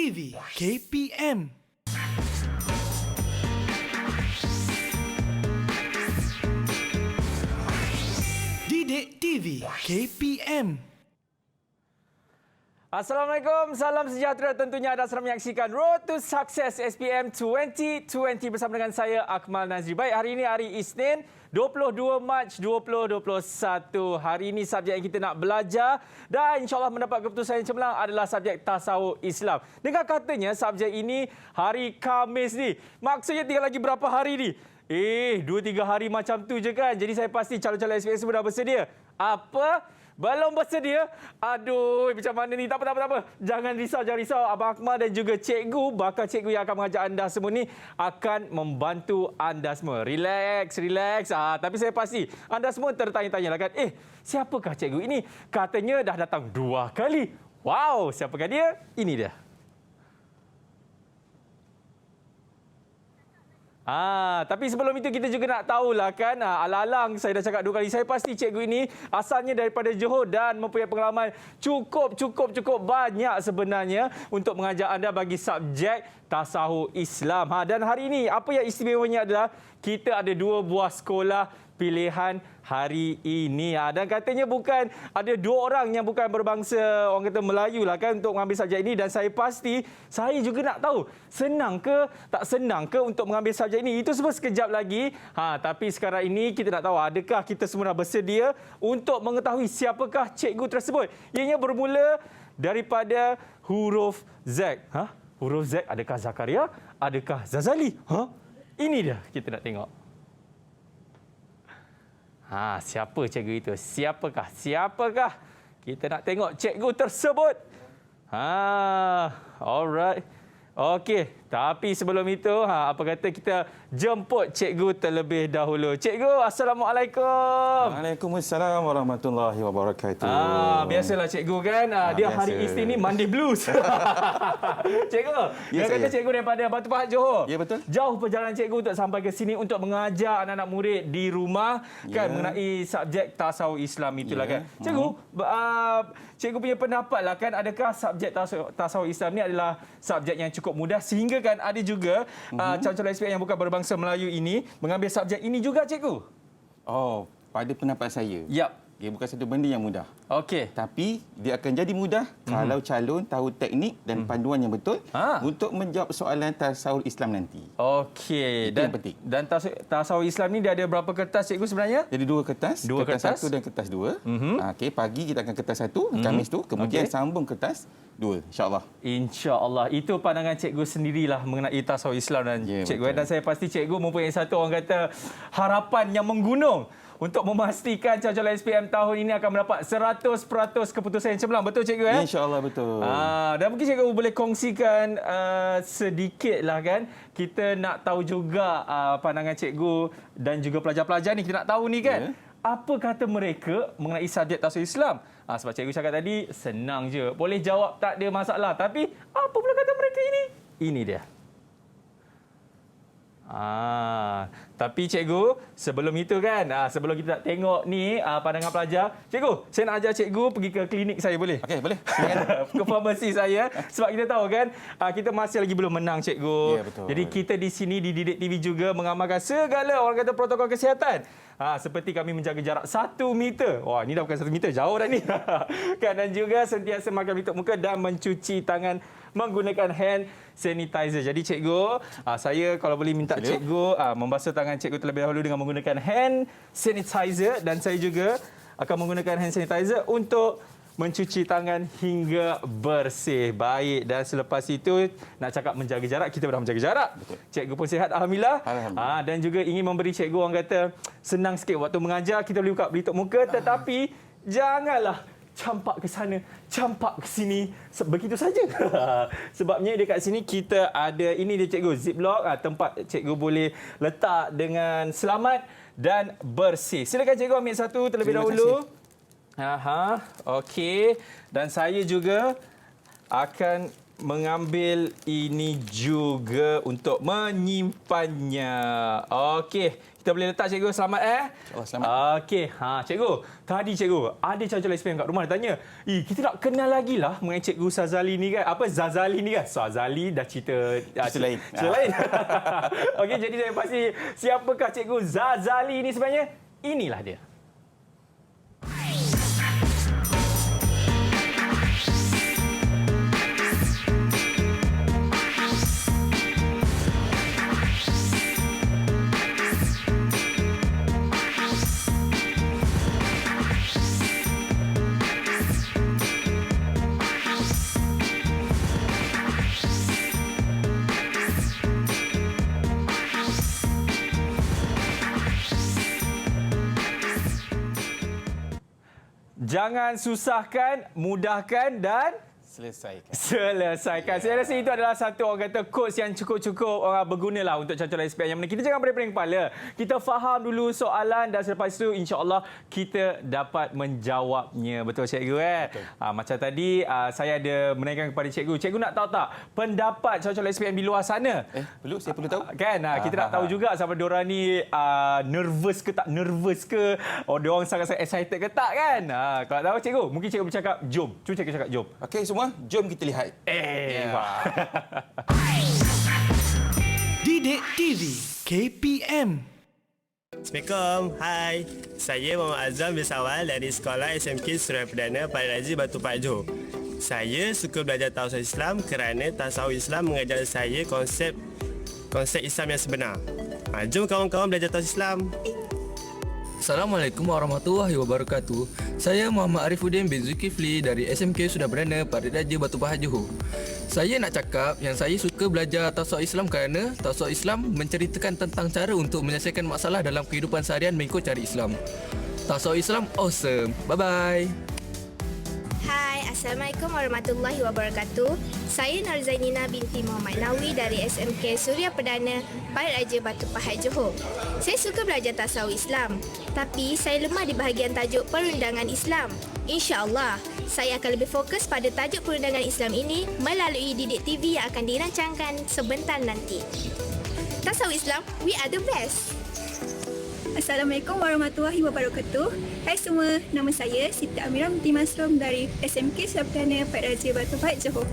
TV KPM. Didik TV KPM. Assalamualaikum, salam sejahtera. Tentunya anda sedang menyaksikan Road to Success SPM 2020 bersama dengan saya Akmal Nazri. Baik, hari ini hari Isnin 22 Mac 2021. Hari ini subjek yang kita nak belajar dan insyaAllah mendapat keputusan yang cemerlang adalah subjek tasawuf Islam. Dengar katanya subjek ini hari Khamis ni. Maksudnya tinggal lagi berapa hari ni? 2-3 hari macam tu je kan. Jadi saya pasti calon-calon SPM semua dah bersedia. Apa? Belum bersedia? Aduh, macam mana ni? Tak apa. Jangan risau. Abang Akmal dan juga cikgu, bakal cikgu yang akan mengajar anda semua ni akan membantu anda semua. Relax. Tapi saya pasti anda semua tertanya-tanya lah kan. Siapakah cikgu ini? Katanya dah datang 2 kali. Wow, siapakah dia? Ini dia. Tapi sebelum itu kita juga nak tahulah kan, alang-alang saya dah cakap 2 kali, saya pasti cikgu ini asalnya daripada Johor dan mempunyai pengalaman cukup banyak sebenarnya untuk mengajar anda bagi subjek tasawuf Islam. Dan hari ini apa yang istimewanya adalah kita ada 2 buah sekolah pilihan hari ini. Dan katanya bukan ada 2 orang yang bukan berbangsa orang kata Melayu lah kan untuk mengambil subjek ini, dan saya pasti saya juga nak tahu senang ke tak senang ke untuk mengambil subjek ini. Itu semua sekejap lagi. Tapi sekarang ini kita nak tahu adakah kita semua dah bersedia untuk mengetahui siapakah cikgu tersebut. Ianya bermula daripada huruf Z. Huruf Z, adakah Zakaria? Adakah Zazali? Ini dia kita nak tengok. Siapa cikgu itu? Siapakah? Kita nak tengok cikgu tersebut. Alright. Okey. Tapi sebelum itu, apa kata kita jemput cikgu terlebih dahulu. Cikgu, Assalamualaikum. Waalaikumsalam warahmatullahi wabarakatuh. Biasalah cikgu kan, dia biasa. Hari Isnin ni Monday Blues. Cikgu, dia kata cikgu daripada Batu Pahat, Johor. Ya, betul. Jauh perjalanan cikgu untuk sampai ke sini untuk mengajar anak-anak murid di rumah kan mengenai subjek tasawuf Islam itulah kan. Cikgu, cikgu punya pendapat lah kan, adakah subjek tasawuf Islam ni adalah subjek yang cukup mudah sehingga kan ada juga calon-calon SPM yang bukan berbangsa Melayu ini mengambil subjek ini juga, cikgu? Pada pendapat saya, dia bukan satu benda yang mudah. Okey. Tapi dia akan jadi mudah kalau calon tahu teknik dan panduan yang betul untuk menjawab soalan tasawuf Islam nanti. Okey. Itu yang penting. Dan tasawuf Islam ni dia ada berapa kertas, cikgu sebenarnya? Jadi 2 kertas. Kertas 1 dan kertas 2. Okey, pagi kita akan kertas 1, Khamis tu. Kemudian sambung kertas 2, insya-Allah. InsyaAllah. Itu pandangan cikgu sendirilah mengenai tasawuf Islam dan cikgu. Dan saya pasti cikgu mempunyai satu orang kata harapan yang menggunung untuk memastikan calon-calon SPM tahun ini akan mendapat 100% keputusan yang cemerlang. Betul, cikgu? InsyaAllah betul. Dan mungkin cikgu boleh kongsikan sedikit lah kan. Kita nak tahu juga pandangan cikgu dan juga pelajar-pelajar ni. Kita nak tahu ni kan. Apa kata mereka mengenai subjek tasawuf Islam? Sebab cikgu cakap tadi, senang je. Boleh jawab, tak ada masalah. Tapi apa pula kata mereka ini? Ini dia. Tapi cikgu, sebelum itu kan, sebelum kita tengok ni pandangan pelajar, cikgu, saya nak ajar cikgu pergi ke klinik saya, boleh? Okey, boleh. Ke farmasi saya, sebab kita tahu kan, kita masih lagi belum menang, cikgu. Ya, betul. Jadi kita di sini di Didik TV juga mengamalkan segala orang kata protokol kesihatan. Seperti kami menjaga jarak 1 meter. Wah, ini dah bukan 1 meter, jauh dah ni. Kan, dan juga sentiasa memakai pelitup muka dan mencuci tangan menggunakan hand sanitizer. Jadi cikgu, saya kalau boleh minta cikgu membasuh tangan cikgu terlebih dahulu dengan menggunakan hand sanitizer, dan saya juga akan menggunakan hand sanitizer untuk mencuci tangan hingga bersih. Baik, dan selepas itu nak cakap menjaga jarak, kita dah menjaga jarak. Betul. Cikgu pun sihat, alhamdulillah. Dan juga ingin memberi cikgu orang kata senang sikit waktu mengajar, kita boleh buka pelitup muka, tetapi janganlah campak ke sana, campak ke sini begitu saja. Sebabnya dekat sini kita ada ini dia, cikgu, ziplock, tempat cikgu boleh letak dengan selamat dan bersih. Silakan cikgu ambil satu terlebih dahulu. Okey. Dan saya juga akan mengambil ini juga untuk menyimpannya. Okey, Kita boleh letak cikgu selamat InsyaAllah selamat. Okey, cikgu. Tadi cikgu ada calon SPM kat rumah dia tanya, kita nak kenal lagi lah mengenai cikgu Sazali ni kan. Apa Zazali ni kan? Sazali dah cerita lain. Cerita lain. Okey, jadi saya pasti siapakah cikgu Zazali ni sebenarnya? Inilah dia. Jangan susahkan, mudahkan dan selesaikan. Saya rasa itu adalah satu orang kata quotes yang cukup bergunalah untuk calon SPM. Yang mana kita jangan berpening kepala. Kita faham dulu soalan dan selepas itu insya-Allah kita dapat menjawabnya. Betul cikgu Betul. Macam tadi saya ada menanyakan kepada cikgu. Cikgu nak tahu tak pendapat calon SPM di luar sana? Saya perlu tahu. Kan kita nak tahu juga sama diorang ni nervous ke tak nervous ke? Diorang sangat-sangat excited ke tak kan? Kalau tahu cikgu, mungkin cikgu bercakap jom. Cuba cikgu cakap jom. Okey semua, jom kita lihat. Didik TV KPM. Assalamualaikum. Hai. Saya Muhammad Azam bin Sawal dari Sekolah SMK Suria Perdana Parit Raja Batu Pahat Johor. Saya suka belajar tasawuf Islam kerana tasawuf Islam mengajar saya konsep Islam yang sebenar. Jom kawan-kawan belajar tasawuf Islam. Assalamualaikum warahmatullahi wabarakatuh. Saya Muhammad Arifuddin bin Zulkifli dari SMK Suria Perdana Parit Raja Batu Pahat Johor. Saya nak cakap yang saya suka belajar tasawuf Islam kerana tasawuf Islam menceritakan tentang cara untuk menyelesaikan masalah dalam kehidupan seharian mengikut cara Islam. Tasawuf Islam awesome. Bye-bye. Hai, Assalamualaikum warahmatullahi wabarakatuh. Saya Narzainina binti Muhammad Nawi dari SMK Suria Perdana Parit Raja Batu Pahat Johor. Saya suka belajar tasawuf Islam, tapi saya lemah di bahagian tajuk perundangan Islam. InsyaAllah, saya akan lebih fokus pada tajuk perundangan Islam ini melalui Didik TV yang akan dirancangkan sebentar nanti. Tasawuf Islam, we are the best. Assalamualaikum warahmatullahi wabarakatuh. Hai semua, nama saya Siti Amira binti Masrum dari SMK Suria Perdana Parit Raja Batu Pahat Johor.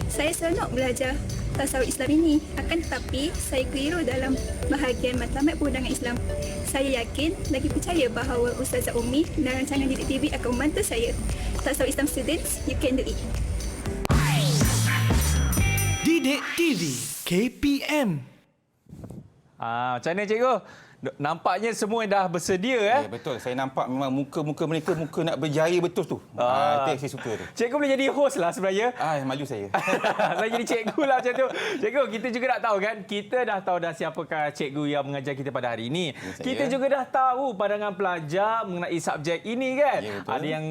Saya seronok belajar tasawuf Islam ini, akan tetapi saya keliru dalam bahagian matlamat perundangan Islam. Saya yakin lagi percaya bahawa Ustazah Umi dan rancangan Didik TV akan membantu saya. Tasawuf Islam students, you can do it. Didik TV KPM. Macam mana cikgu? Nampaknya semua dah bersedia Ya, betul. Saya nampak memang muka-muka mereka muka nak berjaya betul tu. Itu yang saya suka tu. Cikgu boleh jadi host lah sebenarnya. Malu saya. Saya jadi cikgu lah macam tu. Cikgu, kita juga nak tahu kan, kita dah tahu dah siapakah cikgu yang mengajar kita pada hari ini. Kita juga dah tahu pandangan pelajar mengenai subjek ini kan. Ya, betul. Ada yang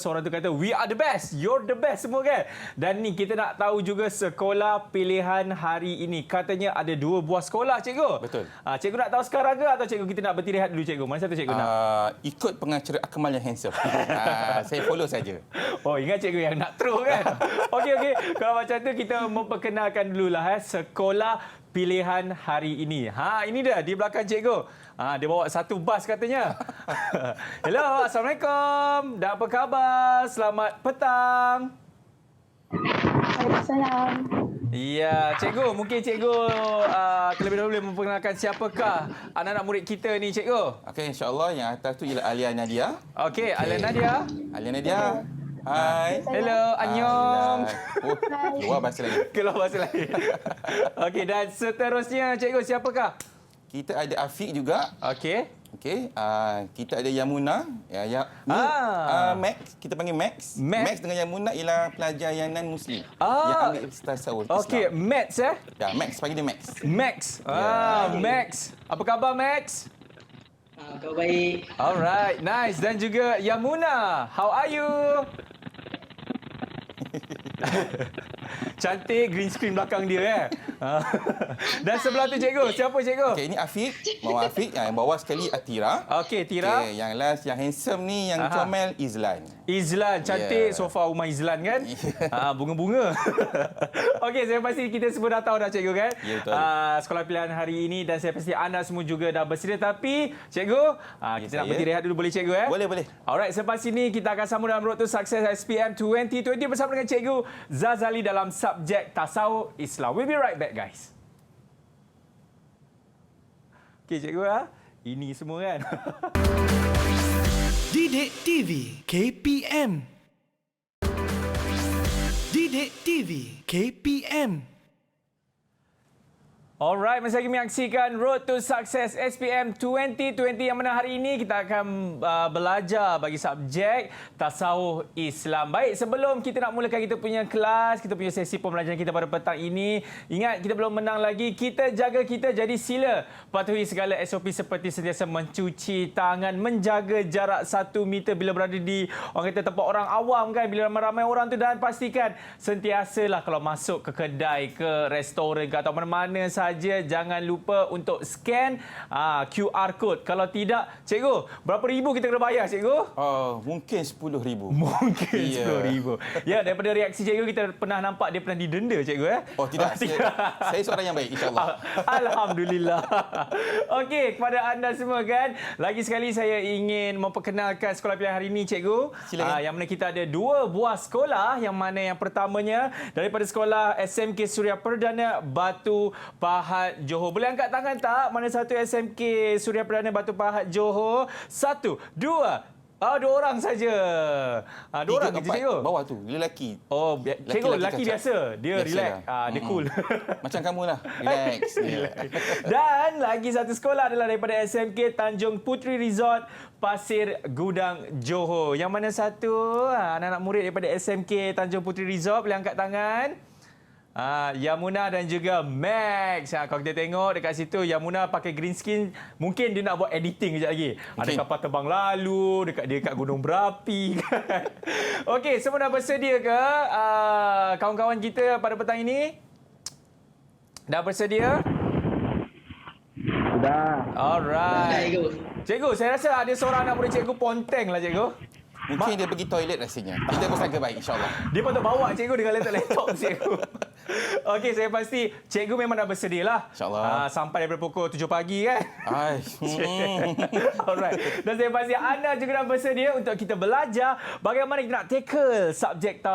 seorang tu kata we are the best, you're the best semua kan. Dan ni kita nak tahu juga sekolah pilihan hari ini. Katanya ada 2 buah sekolah cikgu. Betul. Cikgu nak tahu sekarang ke atau cikgu kita nak berhenti rehat dulu cikgu? Mana satu cikgu nak? Ikut pengacara Akmal yang handsome. Saya follow saja. Oh, ingat cikgu yang nak terus kan? Okey. Kalau macam tu kita memperkenalkan dululah sekolah pilihan hari ini. Ini dia di belakang cikgu. Dia bawa satu bas katanya. Hello, Assalamualaikum. Dan apa khabar? Selamat petang. Waalaikumsalam. Ya, cikgu, mungkin cikgu terlebih dahulu boleh memperkenalkan siapakah anak-anak murid kita ni, cikgu? Okey, insya-Allah yang atas tu ialah Alia Nadia. Okey, Alia Nadia. Alia Nadia. Hai. Hello, annyeong. Keluar bahasa lain. Keluar bahasa lain. Okey, dan seterusnya cikgu siapakah? Kita ada Afiq juga. Okey. Okey, kita ada Yamuna. Max, kita panggil Max. Max dengan Yamuna ialah pelajar yang non-Muslim. Yang ambil tasawuf Islam. Okey, Max Ya, Max, panggil dia Max. Max. Max. Apa khabar Max? Khabar baik. Alright, nice. Dan juga Yamuna. How are you? Cantik green screen belakang dia Dan sebelah tu cikgu, siapa cikgu? Okey, ini Afiq. Mama Afiq. Yang bawah sekali Atira. Okey, Tira. Okey, yang last, yang handsome ni, yang comel, Izlan. Izlan, cantik. Yeah. Sofa rumah Izlan kan? Bunga-bunga. Okey, saya pasti kita semua dah tahu dah cikgu kan? Ya, betul. Sekolah pilihan hari ini dan saya pasti anda semua juga dah bersedia. Tapi, cikgu, kita nak saya. berhenti rehat dulu boleh cikgu Boleh. Alright, selepas ini kita akan sambung dalam Road to Success SPM 2020 bersama dengan cikgu Zazali dalam subjek Tasawuf Islam. We'll be right back, guys. Okey, cikgu ini semua kan? Didik TV KPM. Didik TV KPM. Alright, masih lagi menyaksikan Road to Success SPM 2020 yang mana hari ini kita akan belajar bagi subjek Tasawuf Islam. Baik, sebelum kita nak mulakan kita punya kelas, kita punya sesi pembelajaran kita pada petang ini, ingat kita belum menang lagi, kita jaga kita, jadi sila patuhi segala SOP seperti sentiasa mencuci tangan, menjaga jarak 1 meter bila berada di orang kata tempat orang awam kan, bila ramai-ramai orang tu, dan pastikan sentiasalah kalau masuk ke kedai, ke restoran ke atau mana-mana saja, jangan lupa untuk scan QR code. Kalau tidak, cikgu, berapa ribu kita kena bayar, cikgu? Mungkin 10,000. Mungkin 10,000. Ya, daripada reaksi cikgu kita pernah nampak dia pernah didenda, cikgu Oh, tidak. Saya seorang yang baik, insya-Allah. Alhamdulillah. Okey, kepada anda semua kan, lagi sekali saya ingin memperkenalkan sekolah pilihan hari ini, cikgu. Silakan. Yang mana kita ada 2 buah sekolah, yang mana yang pertamanya daripada sekolah SMK Suria Perdana Batu Pahat Johor. Boleh angkat tangan tak? Mana satu SMK Suria Perdana Batu Pahat Johor? 1, 2. 2 orang saja. 2 orang je, cikgu. Bawah tu, lelaki. Oh, cikgu, lelaki kacak. biasa. Dia relax. Dia cool. Macam kamu lah. Relax. Dan lagi satu sekolah adalah daripada SMK Tanjung Puteri Resort Pasir Gudang Johor. Yang mana satu anak-anak murid daripada SMK Tanjung Puteri Resort, boleh angkat tangan. Yamuna dan juga Max. Kalau kita tengok dekat situ, Yamuna pakai green screen. Mungkin dia nak buat editing kejap lagi. Ada kapal terbang lalu, dekat gunung berapi. Okey, semua dah bersedia ke kawan-kawan kita pada petang ini? Dah bersedia? Dah. Alright. Cikgu. Cikgu, saya rasa ada seorang anak murid cikgu ponteng lah, cikgu. Mungkin dia pergi toilet rasanya. Kita bersangka baik, insya-Allah. Dia patut bawa cikgu dengan laptop cikgu. Okey, saya pasti cikgu memang dah bersedia lah. InsyaAllah. Sampai daripada pukul 7 pagi kan? Alright. Dan saya pasti anda juga dah bersedia untuk kita belajar bagaimana kita nak tackle subjek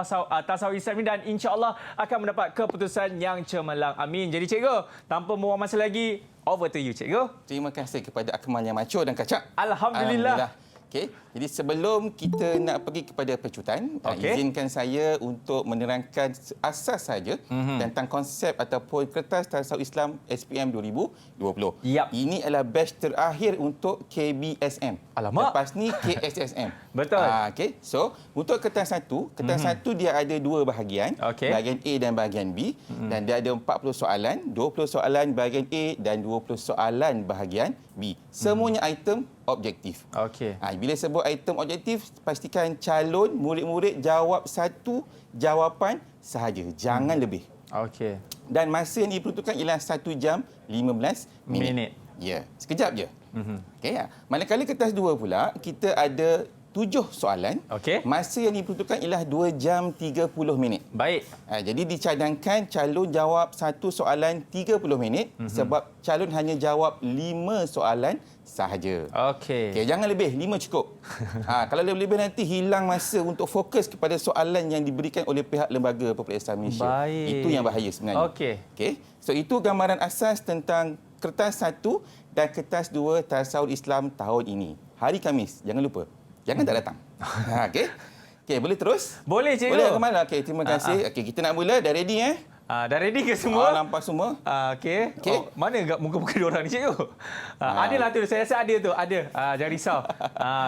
tasawuf Islam ini, dan insya-Allah akan mendapat keputusan yang cemerlang. Amin. Jadi cikgu, tanpa membuang masa lagi, over to you, cikgu. Terima kasih kepada Akmal yang maco dan kacak. Alhamdulillah. Okey, jadi sebelum kita nak pergi kepada pecutan, izinkan saya untuk menerangkan asas saja tentang konsep ataupun kertas tasawuf Islam SPM 2020. Yap. Ini adalah batch terakhir untuk KBSM. Alamak. Lepas ni KSSM. Betul. Okey, so untuk kertas satu dia ada 2 bahagian, bahagian A dan bahagian B, dan dia ada 40 soalan, 20 soalan bahagian A dan 20 soalan bahagian B. Semuanya item objektif. Okey. Bila sebut item objektif, pastikan calon murid-murid jawab satu jawapan sahaja. Jangan lebih. Okey. Dan masa yang diperuntukkan ialah 1 jam 15 minit. Ya, sekejap je. Okey. Manakala kertas 2 pula, kita ada 7 soalan. Okey. Masa yang diperuntukkan ialah 2 jam 30 minit. Baik. Jadi dicadangkan calon jawab 1 soalan 30 minit sebab calon hanya jawab 5 soalan sahaja. Okey. Jangan lebih, 5 cukup. Kalau lebih nanti hilang masa untuk fokus kepada soalan yang diberikan oleh pihak Lembaga Popular Islam Malaysia. Baik. Itu yang bahaya sebenarnya. Okey. So itu gambaran asas tentang kertas 1 dan kertas 2 tasawuf Islam tahun ini. Hari Khamis, jangan lupa. Jangan tak datang. Okey, boleh terus? Boleh, cikgu. Boleh, Kamal. Okey, terima kasih. Okey, kita nak mula. Dah ready dah ready ke semua? Nampak semua. Okey. Mana muka-muka diorang ni, cikgu? Adalah tu. Saya rasa ada tu. Ada. Jangan risau.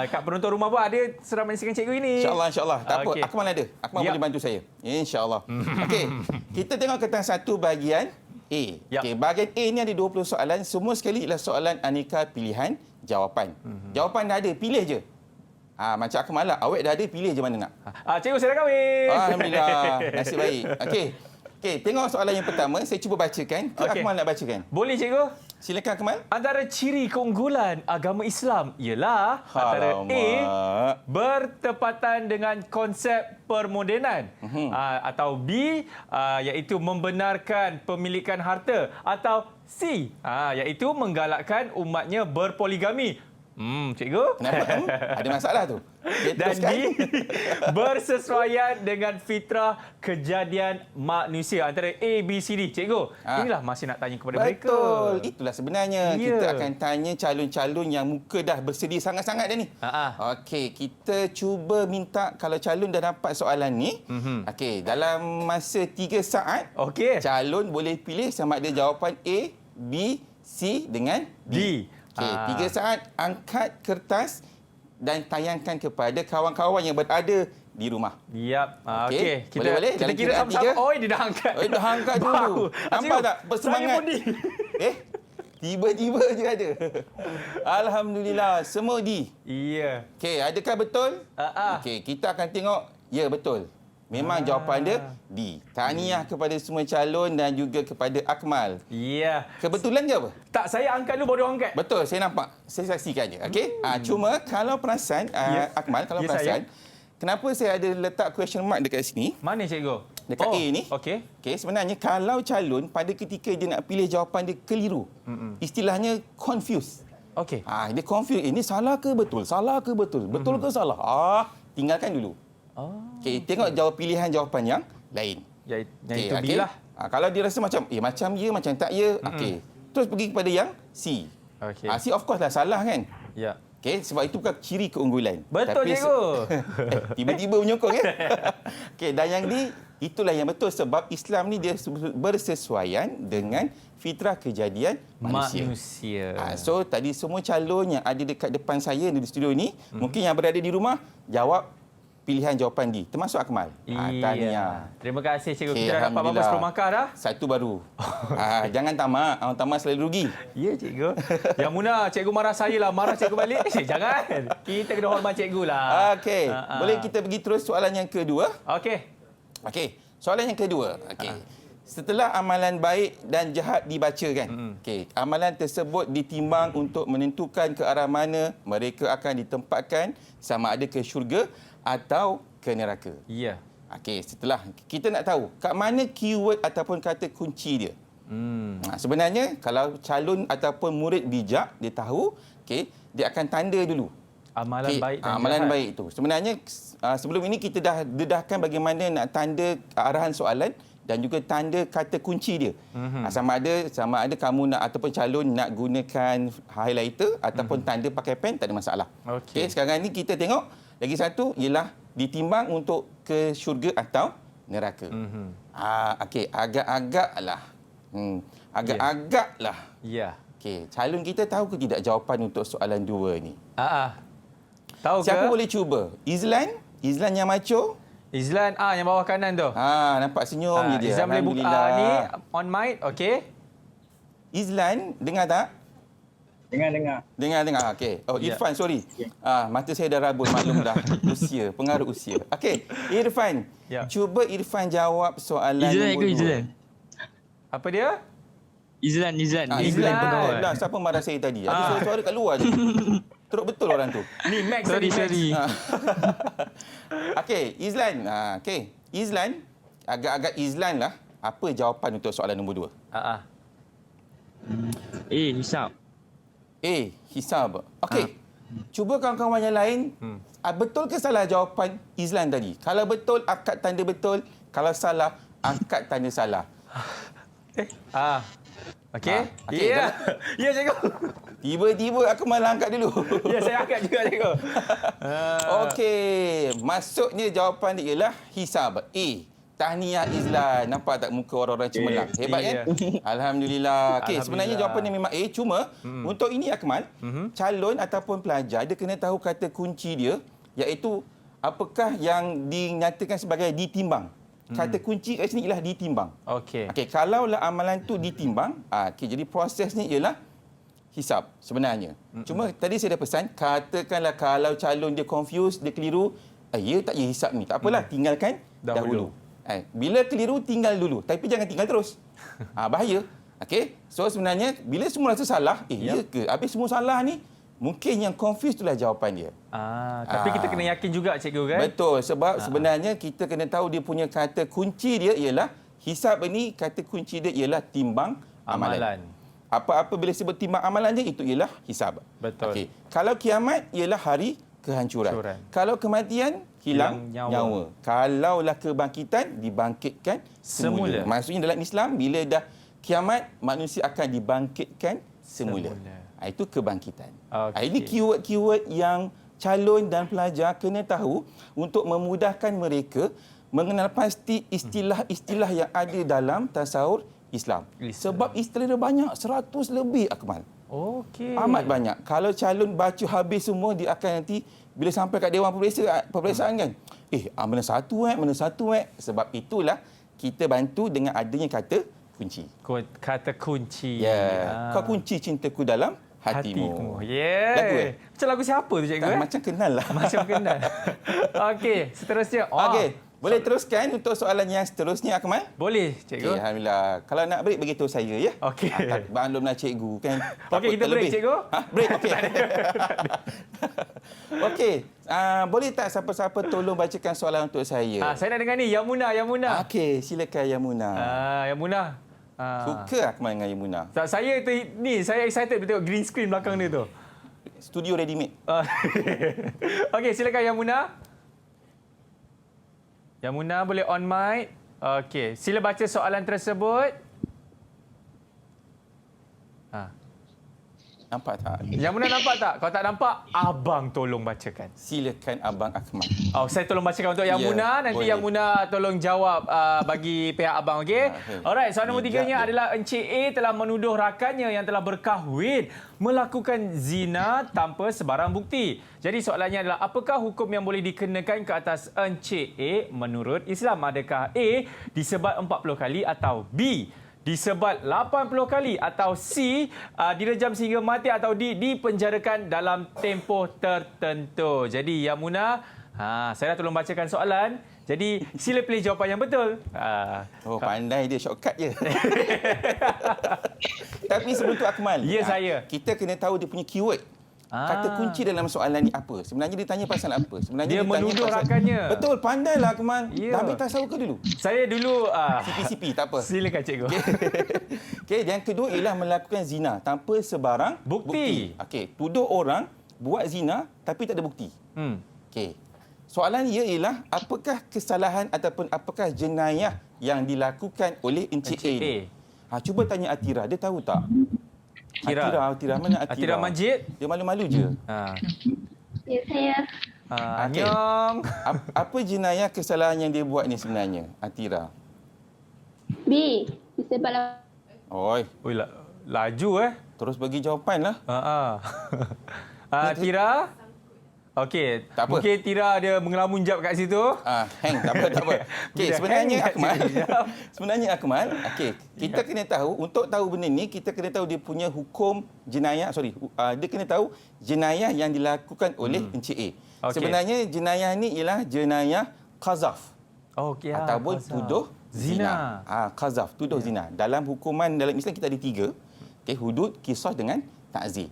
Kat penonton rumah pun ada sedang menyaksikan cikgu ini. InsyaAllah. Tak apa. Akmal ada. Akmal boleh bantu saya. InsyaAllah. Okey. Kita tengok kertas 1 bahagian A. Okey, bahagian A ni ada 20 soalan. Semua sekali ialah soalan aneka pilihan jawapan. Jawapan dah ada, pilih je. Macam Akmal lah, awak dah ada, pilih je mana nak. Cikgu, saya dah kahwin. Alhamdulillah, nasib baik. Okey, Okey, tengok soalan yang pertama. Saya cuba bacakan. Okey. Akmal nak bacakan? Boleh cikgu? Silakan Akmal. Antara ciri keunggulan agama Islam ialah antara A, bertepatan dengan konsep permodenan, atau B, iaitu membenarkan pemilikan harta, atau C, iaitu menggalakkan umatnya berpoligami. Cikgu? Kenapa? Ada masalah tu. Okay, Dan teruskan. D, bersesuaian dengan fitrah kejadian manusia. Antara A, B, C, D. Cikgu, inilah masih nak tanya kepada mereka. Betul. Itulah sebenarnya. Ya. Kita akan tanya calon-calon yang muka dah bersedia sangat-sangat dah ni. Okey, kita cuba minta kalau calon dah dapat soalan ni. Okey, dalam masa 3 saat, Okey. calon boleh pilih sama ada jawapan A, B, C dengan D. Okey, 3 saat angkat kertas dan tayangkan kepada kawan-kawan yang berada di rumah. Yap. Okey. Okey. Boleh-boleh? Kita Dalam kira kiraan sama-sama. tiga. Oh, dia dah angkat. Oh, dah angkat dulu. Baru. Nampak Cikgu, tak? Bersemangat. Saya pun D. Tiba-tiba je ada. Alhamdulillah, semua D. Iya. Okey, adakah betul? Okey, kita akan tengok. Ya, betul. Memang jawapan dia D. Tahniah kepada semua calon dan juga kepada Akmal. Iya. Kebetulan ke apa? Tak, saya angkat dulu baru angkat. Betul, saya nampak. Saya saksikan je. Okey. Cuma kalau perasan, Akmal, kalau Ya, perasan, kenapa saya ada letak question mark dekat sini? Mana cikgu? Dekat A ni. Okey. Okey, sebenarnya kalau calon pada ketika dia nak pilih jawapan dia keliru. Istilahnya confused. Okey. Dia confused. Ini salah ke betul? Salah ke betul? Betul ke salah? Tinggalkan dulu. Okey, tengok pilihan jawapan yang lain. Yang Okey, itu B okey. lah. Kalau dia rasa macam macam ya, macam tak ya, okey. Terus pergi kepada yang C. Okey. C of course lah salah kan? Ya. Okey, sebab itu bukan ciri keunggulan. Betul, Tapi cikgu. tiba-tiba menyokong ya. Okey, dan yang D, itulah yang betul sebab Islam ni dia bersesuaian dengan fitrah kejadian manusia. So tadi semua calon yang ada dekat depan saya di studio ni, mungkin yang berada di rumah jawab pilihan jawapan D, termasuk Akmal. Tahniah. Terima kasih cikgu. Okey, Kita dah dapat berapa Alhamdulillah. 10 markah dah? Satu baru. Jangan tamak. Orang tamak selalu rugi. Ya, cikgu. Yang Muna, cikgu marah saya lah. Marah cikgu balik. Jangan. Kita kena hormat cikgu lah. Okey. Boleh kita pergi terus soalan yang kedua? Okey. Okey. Soalan yang kedua. Okey. Setelah amalan baik dan jahat dibacakan, okey, amalan tersebut ditimbang untuk menentukan ke arah mana mereka akan ditempatkan, sama ada ke syurga atau ke neraka. Ya. Okey, setelah kita nak tahu kat mana keyword ataupun kata kunci dia. Sebenarnya kalau calon ataupun murid bijak dia tahu, okey, dia akan tanda dulu Amalan baik dan amalan jahat. baik itu. Sebenarnya sebelum ini kita dah dedahkan bagaimana nak tanda arahan soalan dan juga tanda kata kunci dia. Sama ada kamu nak ataupun calon nak gunakan highlighter ataupun tanda pakai pen, tak ada masalah. Okey, sekarang ni kita tengok lagi satu ialah ditimbang untuk ke syurga atau neraka. Okey, agak-agaklah. Agak-agaklah. Ya. Okey, calon kita tahu ke tidak jawapan untuk soalan 2 ni? Tahu ke? Siapa boleh cuba? Izlan yang macho? Izlan, yang bawah kanan tu. Nampak senyum je dia. Izlan boleh buka ni on mic, okey. Izlan, dengar tak? Dengar. Okey. Irfan, sorry. Mata saya dah rabun, maklum dah. Pengaruh usia. Okey, Irfan. Cuba Irfan jawab soalan nombor 2. Apa dia? Izlan. Izlan. Dah, siapa marah saya tadi? Ada suara kat luar je. Teruk betul orang tu. Ni Max. Sorry. Okey, Izlan. Okey. Izlan, agak-agak Izlan lah. Apa jawapan untuk soalan nombor 2? Hisab. Hisab. Okey. Cuba kawan-kawan yang lain, betul ke salah jawapan Izlan tadi? Kalau betul, akad tanda betul. Kalau salah, akad tanda salah. Okey. Okey, Ya. Ya, cikgu. Tiba-tiba aku malah angkat dulu. Ya, saya angkat juga, cikgu. Okey. Maksudnya jawapan dia ialah hisab. Tahniah Izlan. Nampak tak muka orang-orang cemerlang? Hebat kan? Alhamdulillah. Okey, sebenarnya jawapannya memang A. Cuma untuk ini Akmal, calon ataupun pelajar dia kena tahu kata kunci dia, iaitu apakah yang dinyatakan sebagai ditimbang. Kata kunci kat sini ialah ditimbang. Okey. Okey, kalaulah amalan tu ditimbang, jadi prosesnya ialah hisab sebenarnya. Cuma tadi saya dah pesan, katakanlah kalau calon dia confused, dia keliru, ya tak ya hisab ni. Tak apalah, tinggalkan dahulu. Bila keliru, tinggal dulu. Tapi jangan tinggal terus. Bahaya. Okey. So sebenarnya, bila semua rasa salah, ya ke? Habis semua salah ni, mungkin yang confused itulah jawapan dia. Tapi kita kena yakin juga, cikgu kan? Betul. Sebab sebenarnya kita kena tahu dia punya kata kunci dia ialah, hisab ini kata kunci dia ialah timbang amalan. Apa-apa bila sebut timbang amalan dia, itu ialah hisab. Betul. Okey. Kalau kiamat ialah hari kehancuran. Kalau kematian, hilang nyawa. Kalaulah kebangkitan, dibangkitkan semula. Maksudnya dalam Islam, bila dah kiamat, manusia akan dibangkitkan semula. Itu kebangkitan. Ini keyword-keyword yang calon dan pelajar kena tahu untuk memudahkan mereka mengenal pasti istilah-istilah yang ada dalam tasawuf Islam. Sebab istilah dia banyak, 100 lebih, Akmal. Amat banyak. Kalau calon baca habis semua, dia akan nanti bila sampai kat Dewan Peperiksaan kan, mana satu Sebab itulah kita bantu dengan adanya kata kunci. Kata kunci. Kau kunci cintaku dalam hatimu. Lagu Macam lagu siapa tu, cikgu? Macam kenal lah. Macam kenal. Okey, seterusnya. Okey. Boleh teruskan untuk soalan yang seterusnya, Akmal? Boleh, cikgu. Alhamdulillah. Kalau nak break, beritahu saya, ya? Okey. Maklumlah cikgu, kan? Okey, kita break, cikgu. Break, okey. Okey. Boleh tak siapa-siapa tolong bacakan soalan untuk saya? Saya nak dengar ni, Yamuna. Okey, silakan Yamuna. Yamuna. Suka Akmal dengan Yamuna. Saya excited bila tengok green screen belakang dia tu. Studio ready made. Okey, silakan Yamuna. Yamuna boleh on mic. Okey, sila baca soalan tersebut. Nampak tak? Yamuna nampak tak? Kalau tak nampak, abang tolong bacakan. Silakan Abang Akmal. Saya tolong bacakan untuk Yamuna. Nanti boleh. Yamuna tolong jawab bagi pihak abang, okey? Alright, soalan nombor 3-nya adalah Encik A telah menuduh rakannya yang telah berkahwin melakukan zina tanpa sebarang bukti. Jadi soalannya adalah, apakah hukum yang boleh dikenakan ke atas Encik A menurut Islam? Adakah A disebat 40 kali atau B disebat 80 kali atau C direjam sehingga mati atau D dipenjarakan dalam tempoh tertentu. Jadi Yamuna, saya dah tolong bacakan soalan. Jadi sila pilih jawapan yang betul. Pandai dia, shortcut je. Tapi sebelum tu, Akmal, saya. kita kena tahu dia punya keyword. Kata kunci dalam soalan ni apa? Sebenarnya dia tanya pasal apa? Sebenarnya dia menuduh rakannya. Betul, pandailah Akmal. Dah ambil tasawuf ke dulu? Saya dulu CP, tak apa. Silakan, cikgu. Okey, yang kedua ialah melakukan zina tanpa sebarang bukti. Okey, tuduh orang buat zina tapi tak ada bukti. Okey. Soalan ia ialah, apakah kesalahan ataupun apakah jenayah yang dilakukan oleh Encik A? Cuba tanya Atira, dia tahu tak? Atira, mana Atira? Atira Majid? Dia malu-malu je. Ya, saya. Annyeong. Apa jenayah kesalahan yang dia buat ni sebenarnya, Atira? B. Disebab laju Terus bagi jawapan lah. Tira? Okey, tak apa. Mungkin Tira dia mengelamun jap kat situ. Hang, tak apa. Okey, sebenarnya Akmal, okey, kita kena tahu, untuk tahu benda ni, kita kena tahu dia punya hukum jenayah, dia kena tahu jenayah yang dilakukan oleh Encik A. Sebenarnya jenayah ni ialah jenayah qazaf. Ataupun tuduh zina. Qazaf, tuduh zina. Dalam hukuman dalam Islam kita ada 3. Hudud, qisas dengan ta'zir.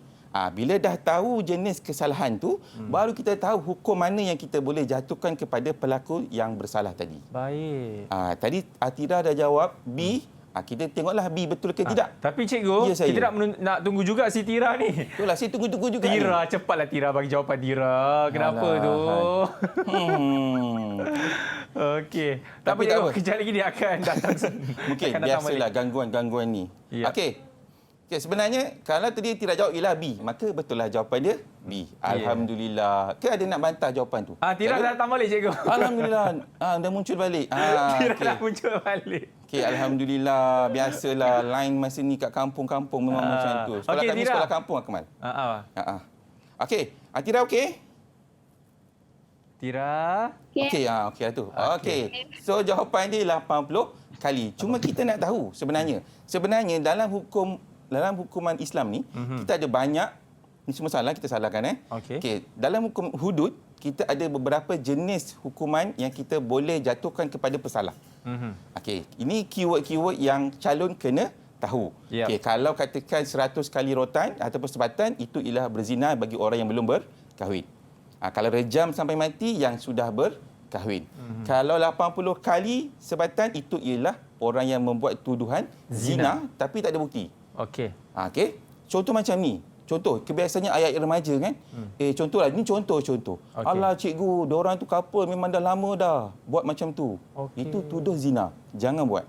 Bila dah tahu jenis kesalahan tu, baru kita tahu hukum mana yang kita boleh jatuhkan kepada pelaku yang bersalah tadi. Baik. Tadi Atira dah jawab B. Kita tengoklah B betul ke tidak. Tapi cikgu, kita nak tunggu juga si Tira ni. Itulah, saya tunggu juga. Tira, cepatlah Tira bagi jawapan Tira. Kenapa tu? Okey. Tapi tak apa. Kejap lagi dia akan datang. Mungkin biasalah gangguan-gangguan ni. Okey. Sebenarnya, kalau tadi tidak jawab ialah B, maka betul lah jawapan dia B. Alhamdulillah. Ke ada nak bantah jawapan tu? Tira dah datang balik, cikgu. Alhamdulillah. Dah muncul balik. Tira dah muncul balik. Okey, Alhamdulillah. Biasalah, line masa ni kat kampung-kampung memang macam tu. Sekolah kami Tira. Sekolah kampung, Akmal. Okey, Tira okey? Tira? Okey lah tu. Okey. So, jawapan dia 80 kali. Cuma kita nak tahu sebenarnya dalam hukuman Islam ni, kita ada banyak, ni semua salah, kita salahkan. Okey. Dalam hukum hudud, kita ada beberapa jenis hukuman yang kita boleh jatuhkan kepada pesalah. Okey, ini keyword-keyword yang calon kena tahu. Yep. Okey, kalau katakan 100 kali rotan ataupun sebatan, itu ialah berzina bagi orang yang belum berkahwin. Kalau rejam sampai mati, yang sudah berkahwin. Kalau 80 kali sebatan, itu ialah orang yang membuat tuduhan zina tapi tak ada bukti. Okey. Okey. Contoh macam ni. Contoh, kebiasaannya ayat remaja kan. Contohlah, ni contoh. Okey. Alah cikgu, diorang tu couple memang dah lama dah buat macam tu. Okey. Itu tuduh zina. Jangan buat.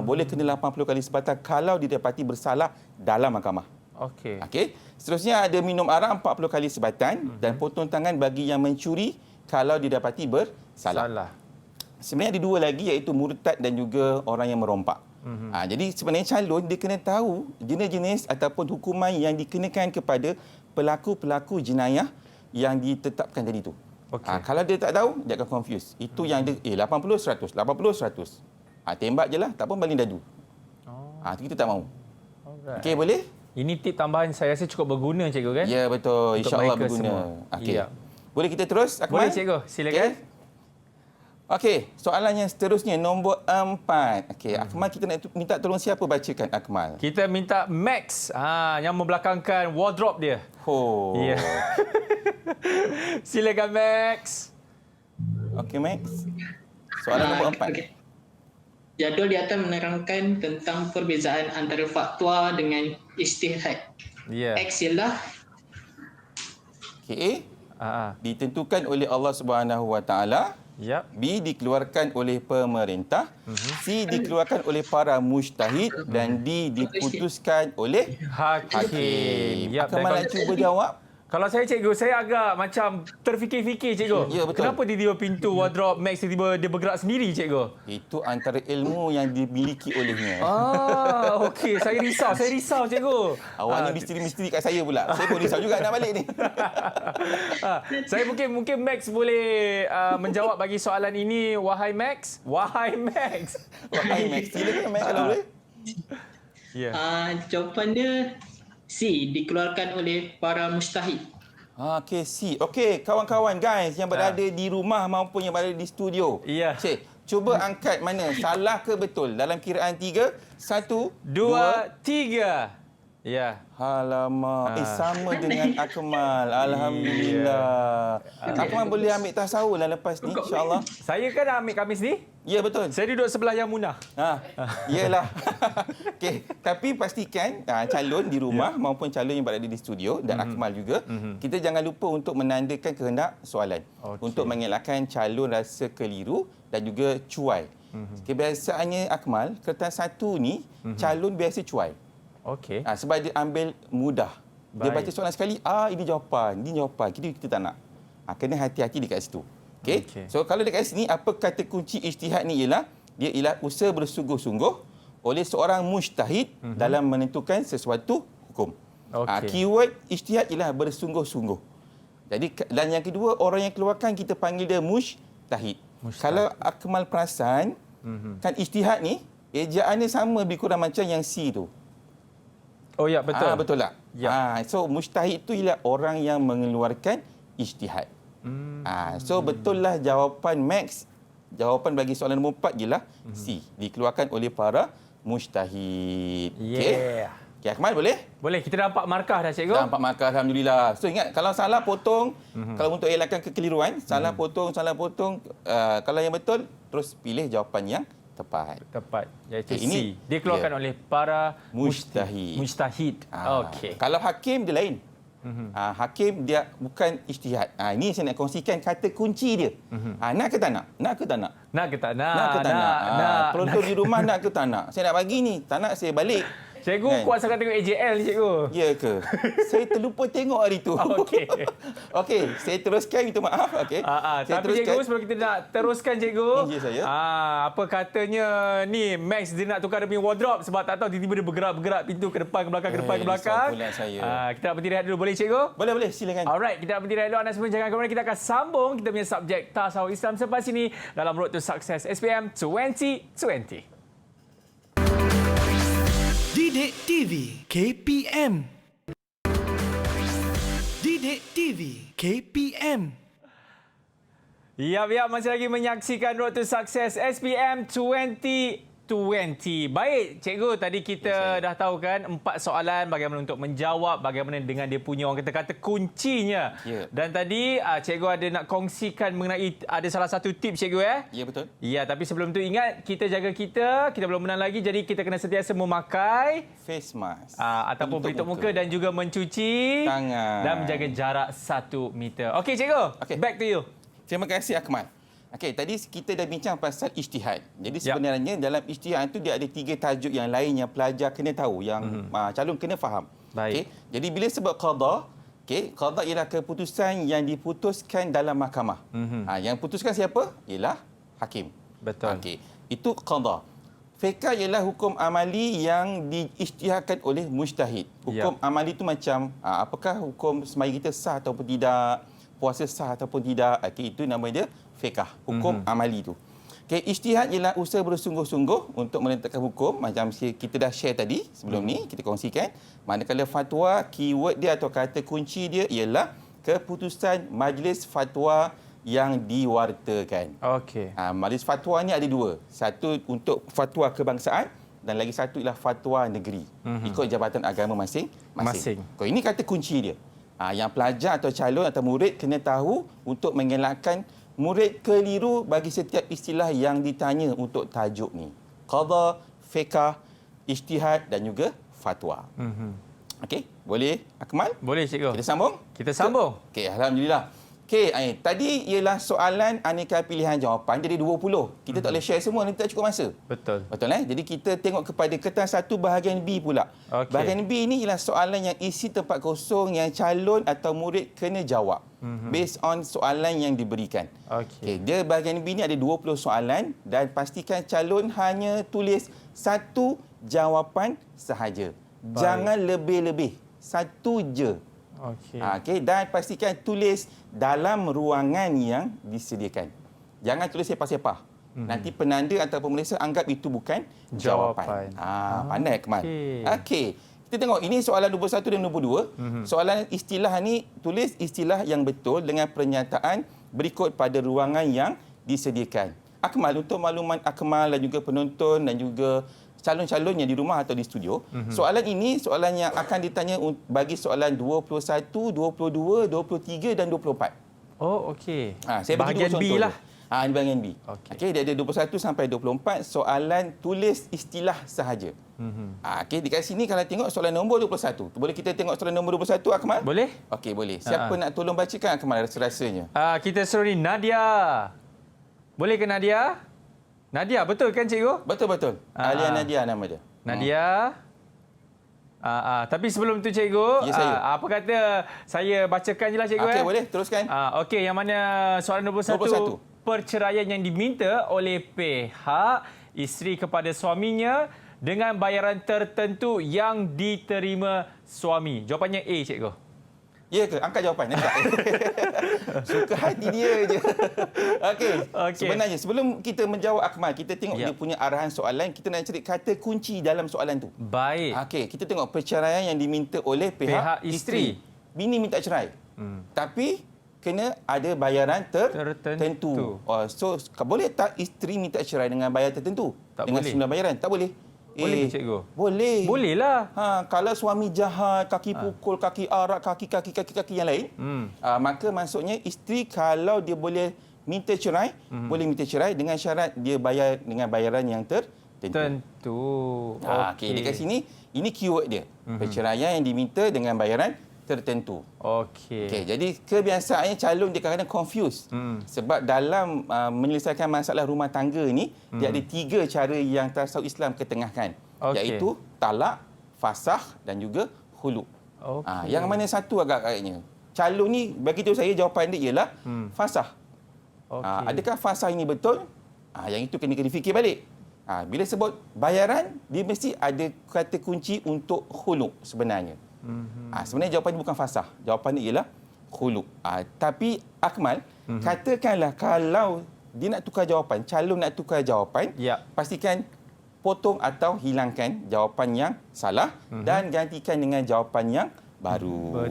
Boleh kena 80 kali sebatan kalau didapati bersalah dalam mahkamah. Okey. Okey. Seterusnya ada minum arak 40 kali sebatan dan potong tangan bagi yang mencuri kalau didapati bersalah. Salah. Sebenarnya ada dua lagi, iaitu murtad dan juga orang yang merompak. Jadi sebenarnya calon dia kena tahu jenis-jenis ataupun hukuman yang dikenakan kepada pelaku-pelaku jenayah yang ditetapkan tadi tu. Okey. Kalau dia tak tahu, dia akan confuse. Itu yang dia 80 100, 80 100. Tembak je lah, tak pun baling dadu. Itu kita tak mahu. Alright. Okey, boleh? Ini tip tambahan saya rasa cukup berguna cikgu kan? Ya, betul. Untuk InsyaAllah mereka berguna. semua. Okey. Ya. Boleh kita terus, Akmal? Boleh cikgu, silakan. Okey, soalan yang seterusnya nombor 4. Okey, Akmal, kita nak minta tolong siapa bacakan, Akmal? Kita minta Max yang membelakangkan wardrobe dia. Oh. Ya. Silakan Max. Okey, Max. Soalan nombor 4. Okay. Jadual di atas menerangkan tentang perbezaan antara fatwa dengan ijtihad. Ya. X ialah Okey, Ah. ditentukan oleh Allah Subhanahu Wa Taala. Yap. B, dikeluarkan oleh pemerintah. C, dikeluarkan oleh para mujtahid. Dan D, diputuskan oleh Hakim. Yap. Dan Akmal nak cuba jawab? kalau saya cikgu, saya agak macam terfikir-fikir cikgu. Ya, betul. Kenapa tiba-tiba pintu wardrobe Max tiba-tiba dia bergerak sendiri cikgu? Itu antara ilmu yang dimiliki olehnya. Okey. Saya risau cikgu. Awak ni misteri-misteri kat saya pula. Saya pun risau juga nak balik ni. Saya mungkin Max boleh menjawab bagi soalan ini, wahai Max. Wahai Max, silakan Max kalau boleh. Ya. jawapan dia C, dikeluarkan oleh para mujtahid. Okey, C. Okey, kawan-kawan guys yang berada di rumah maupun yang berada di studio. Ya. Cik, cuba angkat mana salah ke betul dalam kiraan 3, 1, 2, 3. Ya. Alamak, sama dengan Akmal. Alhamdulillah. Akmal boleh ambil tasawuf lah lepas ni, insya-Allah. Saya kan ambil Khamis ni. Ya, betul. Saya duduk sebelah yang Munah. Iyalah. Okey, tapi pastikan calon di rumah maupun calon yang berada di studio dan Akmal juga, kita jangan lupa untuk menandakan kehendak soalan. Okey. Untuk mengelakkan calon rasa keliru dan juga cuai. Kebiasaannya Akmal, kertas satu ni calon biasa cuai. Okey. Sebab dia ambil mudah. Dia Baik. baca soalan sekali, ini jawapan. Kita tak nak. Kena hati-hati dekat situ. Okey. Okey. So kalau dekat sini, apa kata kunci ijtihad ni ialah dia ialah usaha bersungguh-sungguh oleh seorang mujtahid dalam menentukan sesuatu hukum. Okey. Keyword ijtihad ialah bersungguh-sungguh. Jadi dan yang kedua, orang yang keluarkan kita panggil dia mujtahid. Kalau Akmal perasan, kan ijtihad ni ejaannya sama lebih kurang macam yang C tu. Oh ya, betul. Betul tak? Ya. So mujtahid itu ialah orang yang mengeluarkan ijtihad. So betul lah jawapan Max. Jawapan bagi soalan nombor 4 ialah C. Dikeluarkan oleh para mujtahid. Yeah. Okey, Akmal boleh? Boleh, kita dapat markah dah cikgu. Dah 4 markah, Alhamdulillah. So ingat, kalau salah potong. Kalau untuk elakkan kekeliruan, salah potong. Kalau yang betul, terus pilih jawapan yang tepat. Tepat, iaitu Okey, C. ini Dikeluarkan oleh para Mujtahid. Mujtahid. Okey. Kalau hakim dia lain. Hakim dia bukan ijtihad. Ini saya nak kongsikan kata kunci dia. Nak ke tak nak? Nak ke tak nak? Nak ke tak nak? Nak ke tak nak? Penonton nak. di rumah nak ke tak nak? Saya nak bagi ni. Tak nak saya balik. Cikgu Kan? kuat sangat tengok AJL ni cikgu. Ya ke? Saya terlupa tengok hari tu. Okey. Okey, saya teruskan, minta maaf. Okey. Saya Tapi cikgu, sebelum kita nak teruskan cikgu. Ya, saya. Apa katanya ni Max dia nak tukar dia punya wardrobe sebab tak tahu tiba-tiba dia bergerak-bergerak pintu ke depan ke belakang ke depan ke belakang. risau pula saya. Kita nak berhenti rehat dulu, boleh cikgu? Boleh, silakan. Alright, kita nak berhenti rehat dulu. Anda semua jangan ke mana, kita akan sambung kita punya subjek tasawuf Islam selepas ini dalam Road to Success SPM 2020. Didik TV KPM. Didik TV KPM. Ya, masih lagi menyaksikan Road to Success SPM 2020. Baik, cikgu, tadi kita dah tahu kan 4 soalan bagaimana untuk menjawab, bagaimana dengan dia punya orang kata kuncinya. Ya. Dan tadi cikgu ada nak kongsikan mengenai ada salah satu tips cikgu Ya, betul. Ya, tapi sebelum tu ingat kita jaga kita belum menang lagi, jadi kita kena sentiasa memakai Face mask. ataupun pelitup muka dan juga mencuci tangan dan menjaga jarak 1 meter. Okey cikgu, back to you. Terima kasih Akmal. Okey, tadi kita dah bincang pasal ijtihad. Jadi sebenarnya dalam ijtihad itu dia ada 3 tajuk yang lain yang pelajar kena tahu, yang calon kena faham. Baik. Okey. Jadi bila sebut qada, qada ialah keputusan yang diputuskan dalam mahkamah. Yang putuskan siapa? Ialah hakim. Betul. Okey. Itu qada. Fiqh ialah hukum amali yang diijtihadkan oleh mujtahid. Hukum amali itu macam apakah hukum sembahyang kita sah ataupun tidak, puasa sah ataupun tidak. Okey, itu nama dia fiqh, hukum amali itu. Okey, ijtihad ialah usaha bersungguh-sungguh untuk menentukan hukum, macam kita dah share tadi sebelum ni, kita kongsikan. Manakala fatwa, keyword dia atau kata kunci dia ialah keputusan majlis fatwa yang diwartakan. Okey. Majlis fatwa ni ada 2. Satu untuk fatwa kebangsaan dan lagi satu ialah fatwa negeri. Ikut jabatan agama masing-masing. Ini kata kunci dia. Yang pelajar atau calon atau murid kena tahu untuk mengelakkan murid keliru bagi setiap istilah yang ditanya untuk tajuk ni. Qada, fiqh, ijtihad dan juga fatwa. Okey, boleh Akmal? Boleh cikgu. Kita sambung? Kita sambung. Okey, alhamdulillah. Okey, tadi ialah soalan aneka pilihan jawapan jadi 20. Kita tak boleh share semua, nanti tak cukup masa. Betul. Betul Jadi kita tengok kepada kertas 1 bahagian B pula. Okey. Bahagian B ni ialah soalan yang isi tempat kosong yang calon atau murid kena jawab. Based on soalan yang diberikan. Okey. Dia bahagian B ni ada 20 soalan dan pastikan calon hanya tulis 1 jawapan sahaja. Jangan lebih-lebih. 1 je. Okey. Dan pastikan tulis dalam ruangan yang disediakan. Jangan tulis sepah-sepah. Nanti penanda atau pemeriksa anggap itu bukan jawapan. Pandai Akmal. Okey. Kita tengok ini soalan 21 dan 22. Soalan istilah ni tulis istilah yang betul dengan pernyataan berikut pada ruangan yang disediakan. Akmal, untuk makluman Akmal dan juga penonton dan juga calon-calon yang di rumah atau di studio, soalan ini soalan yang akan ditanya bagi soalan 21, 22, 23 dan 24. Oh, okey. Saya bagi bahagian dua B contoh lah. Di bahagian B. Okey. Dia ada 21 sampai 24 soalan tulis istilah sahaja. Okey, dekat sini kalau tengok soalan nombor 21. Boleh kita tengok soalan nombor 21 Akmal? Boleh? Okey, boleh. Siapa nak tolong bacakan Akmal rasa-rasanya? Kita suruh ni Nadia. Boleh ke Nadia? Nadia, betul kan cikgu? Betul. Alia Nadia nama dia. Nadia. Tapi sebelum tu cikgu, Ya, saya. apa kata saya bacakan je lah cikgu. Okey, boleh. Teruskan. Okey, yang mana soalan 21. 21. Perceraian yang diminta oleh pihak isteri kepada suaminya dengan bayaran tertentu yang diterima suami. Jawapannya A, cikgu. Ya ke? Angkat jawapan. Suka hati dia je. Okey. Sebenarnya sebelum kita menjawab Akmal, kita tengok dia punya arahan soalan. Kita nak cari kata kunci dalam soalan tu. Baik. Okey, kita tengok perceraian yang diminta oleh pihak isteri. Bini minta cerai. Tapi kena ada bayaran tertentu. So, boleh tak isteri minta cerai dengan bayaran tertentu? Tak dengan boleh. sejumlah bayaran? Tak boleh. Boleh ke, cikgu? Boleh. Bolehlah. Kalau suami jahat, kaki pukul, kaki arak, kaki yang lain, maka maksudnya isteri kalau dia boleh minta cerai, boleh minta cerai dengan syarat dia bayar dengan bayaran yang tertentu. Okey, dekat sini ini keyword dia. Perceraian yang diminta dengan bayaran tertentu. Okey, jadi kebiasaannya calon dia kadang-kadang confused. Sebab dalam menyelesaikan masalah rumah tangga ni, dia ada 3 cara yang tasawuf Islam ketengahkan. Iaitu talak, fasakh dan juga khulu'. Yang mana satu agak-agaknya? Calon ni, bagi tahu saya jawapan dia ialah fasakh. Adakah fasakh ini betul? Yang itu kena fikir balik. Bila sebut bayaran, dia mesti ada kata kunci untuk khulu' sebenarnya. Sebenarnya jawapan ini bukan fasakh. Jawapan ini ialah khulu'. Tapi Akmal, katakanlah kalau dia nak tukar jawapan, calon nak tukar jawapan, pastikan potong atau hilangkan jawapan yang salah dan gantikan dengan jawapan yang baru.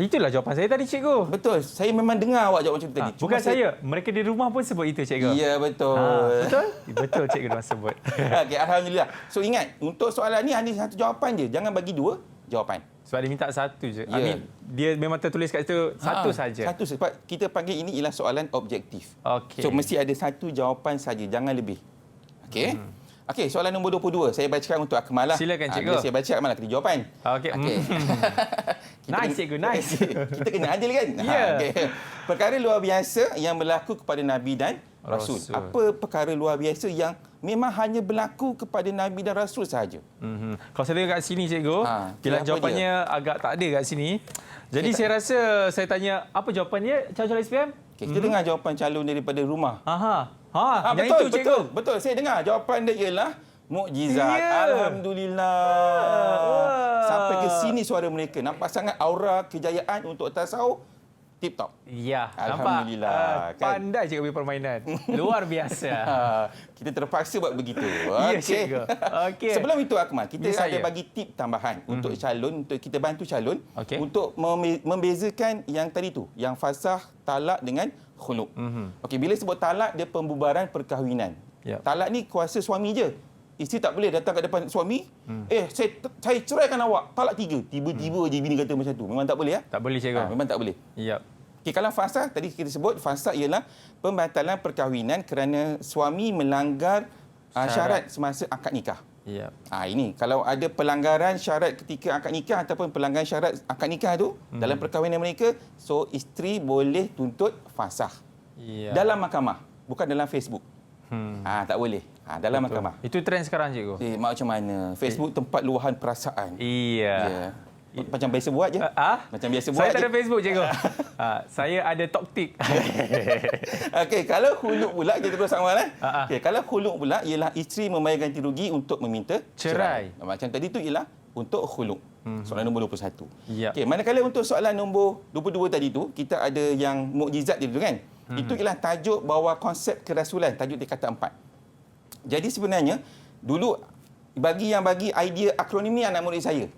Itulah jawapan saya tadi, cikgu. Betul. Saya memang dengar awak jawab macam tu tadi. Bukan saya. Mereka di rumah pun sebut itu, cikgu. Ya, betul. Betul? Betul, cikgu dah sebut. Okey, alhamdulillah. So ingat, untuk soalan ni hanya satu jawapan je. Jangan bagi dua jawapan. Sebab dia minta satu je. Ya. I mean, dia memang tertulis kat situ satu saja. Satu sebab kita panggil ini ialah soalan objektif. Okey. So mesti ada satu jawapan saja, jangan lebih. Okey. Okey, soalan nombor 22. Saya bacakan untuk Akmal lah. Silakan, cikgu. Bila saya baca Akmal lah kena jawapan. Okey. Okey. Nice, cikgu, nice. Kita kena adil kan? Ya. Okey. Perkara luar biasa yang berlaku kepada Nabi dan Rasul. Rasul. Apa perkara luar biasa yang memang hanya berlaku kepada Nabi dan Rasul sahaja? Kalau saya tengok kat sini, cikgu, kira bila apa jawapannya agak tak ada kat sini. Jadi saya rasa saya tanya, apa jawapannya, calon SPM? Okay, kita dengar jawapan calon daripada rumah. Yang betul, itu, cikgu. betul. Saya dengar jawapan dia ialah mukjizat. Ya. Alhamdulillah. Sampai ke sini suara mereka. Nampak sangat aura kejayaan untuk tasawuf tip top. Ya, Alhamdulillah, nampak. kan? Pandai cikgu punya permainan. Luar biasa. Kita terpaksa buat begitu. Ya, Okey. cikgu. Okey. Sebelum itu Akmal, kita Ini ada saya. bagi tip tambahan untuk calon, untuk kita bantu calon Okey. untuk membezakan yang tadi tu, yang fasah, talak dengan khuluk. Okey, bila sebut talak dia pembubaran perkahwinan. Yap. Talak ni kuasa suami je. Isteri tak boleh datang ke depan suami, saya ceraikan awak, talak 3. Tiba-tiba je bini kata macam tu. Memang tak boleh ya? Tak boleh, cikgu. Memang tak boleh. Ya. Okay, kalau fasah, tadi kita sebut, fasah ialah pembatalan perkahwinan kerana suami melanggar syarat semasa akad nikah. Ya. Ini, kalau ada pelanggaran syarat ketika akad nikah ataupun pelanggaran syarat akad nikah tu dalam perkahwinan mereka, so isteri boleh tuntut fasah. Ya. Dalam mahkamah, bukan dalam Facebook. Tak boleh. Dalam mahkamah. Itu trend sekarang, cikgu. Macam mana? Facebook tempat luahan perasaan. Iya. Ya. Macam biasa buat je. Macam biasa buat Saya tak je. ada Facebook, cikgu. Saya ada TokTik. Okey, kalau khuluk pula, kita terus sama lah. Ah. Okey, kalau khuluk pula ialah isteri membayar ganti rugi untuk meminta Cerai. Macam tadi tu ialah untuk khuluk. Soalan nombor 21. Ya. Okey, manakala untuk soalan nombor 22 tadi tu, kita ada yang mukjizat dia tu kan. Itu ialah tajuk bawah konsep kerasulan, tajuk dia kata 4. Jadi sebenarnya dulu bagi idea akronim ni anak murid saya.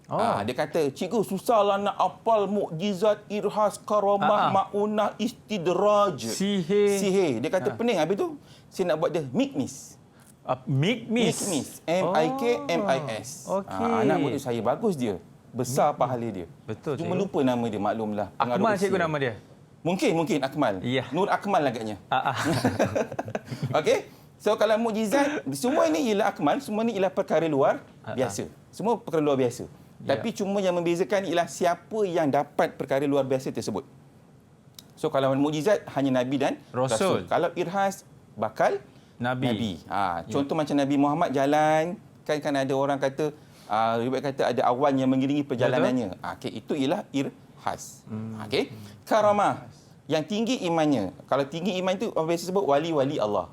Dia kata, cikgu susahlah nak hafal mukjizat, irhas, karamah, maunah, istidraj. Sihir. Dia kata pening. Habis tu saya nak buat dia mikmis. Mikmis. MIKMIS. Okey. Anak murid saya bagus dia. Besar pahala dia. Betul, Cuma cikgu. lupa nama dia, maklumlah. Pengaruh Akmal, usia. cikgu, nama dia? Mungkin Akmal. Ya. Nur Akmal agaknya. Okey. So kalau mukjizat, semua ini ialah Akmal, semua ini ialah perkara luar biasa. Semua perkara luar biasa. Tapi cuma yang membezakan ialah siapa yang dapat perkara luar biasa tersebut. So kalau mukjizat hanya Nabi dan Rasul. Kalau irhas bakal Nabi. Contoh macam Nabi Muhammad jalan, kan ada orang kata riwayat kata ada awan yang mengiringi perjalanannya. Okey, itu ialah irhas. Okey. Karamah, yang tinggi imannya. Kalau tinggi iman itu orang biasa sebut wali-wali Allah.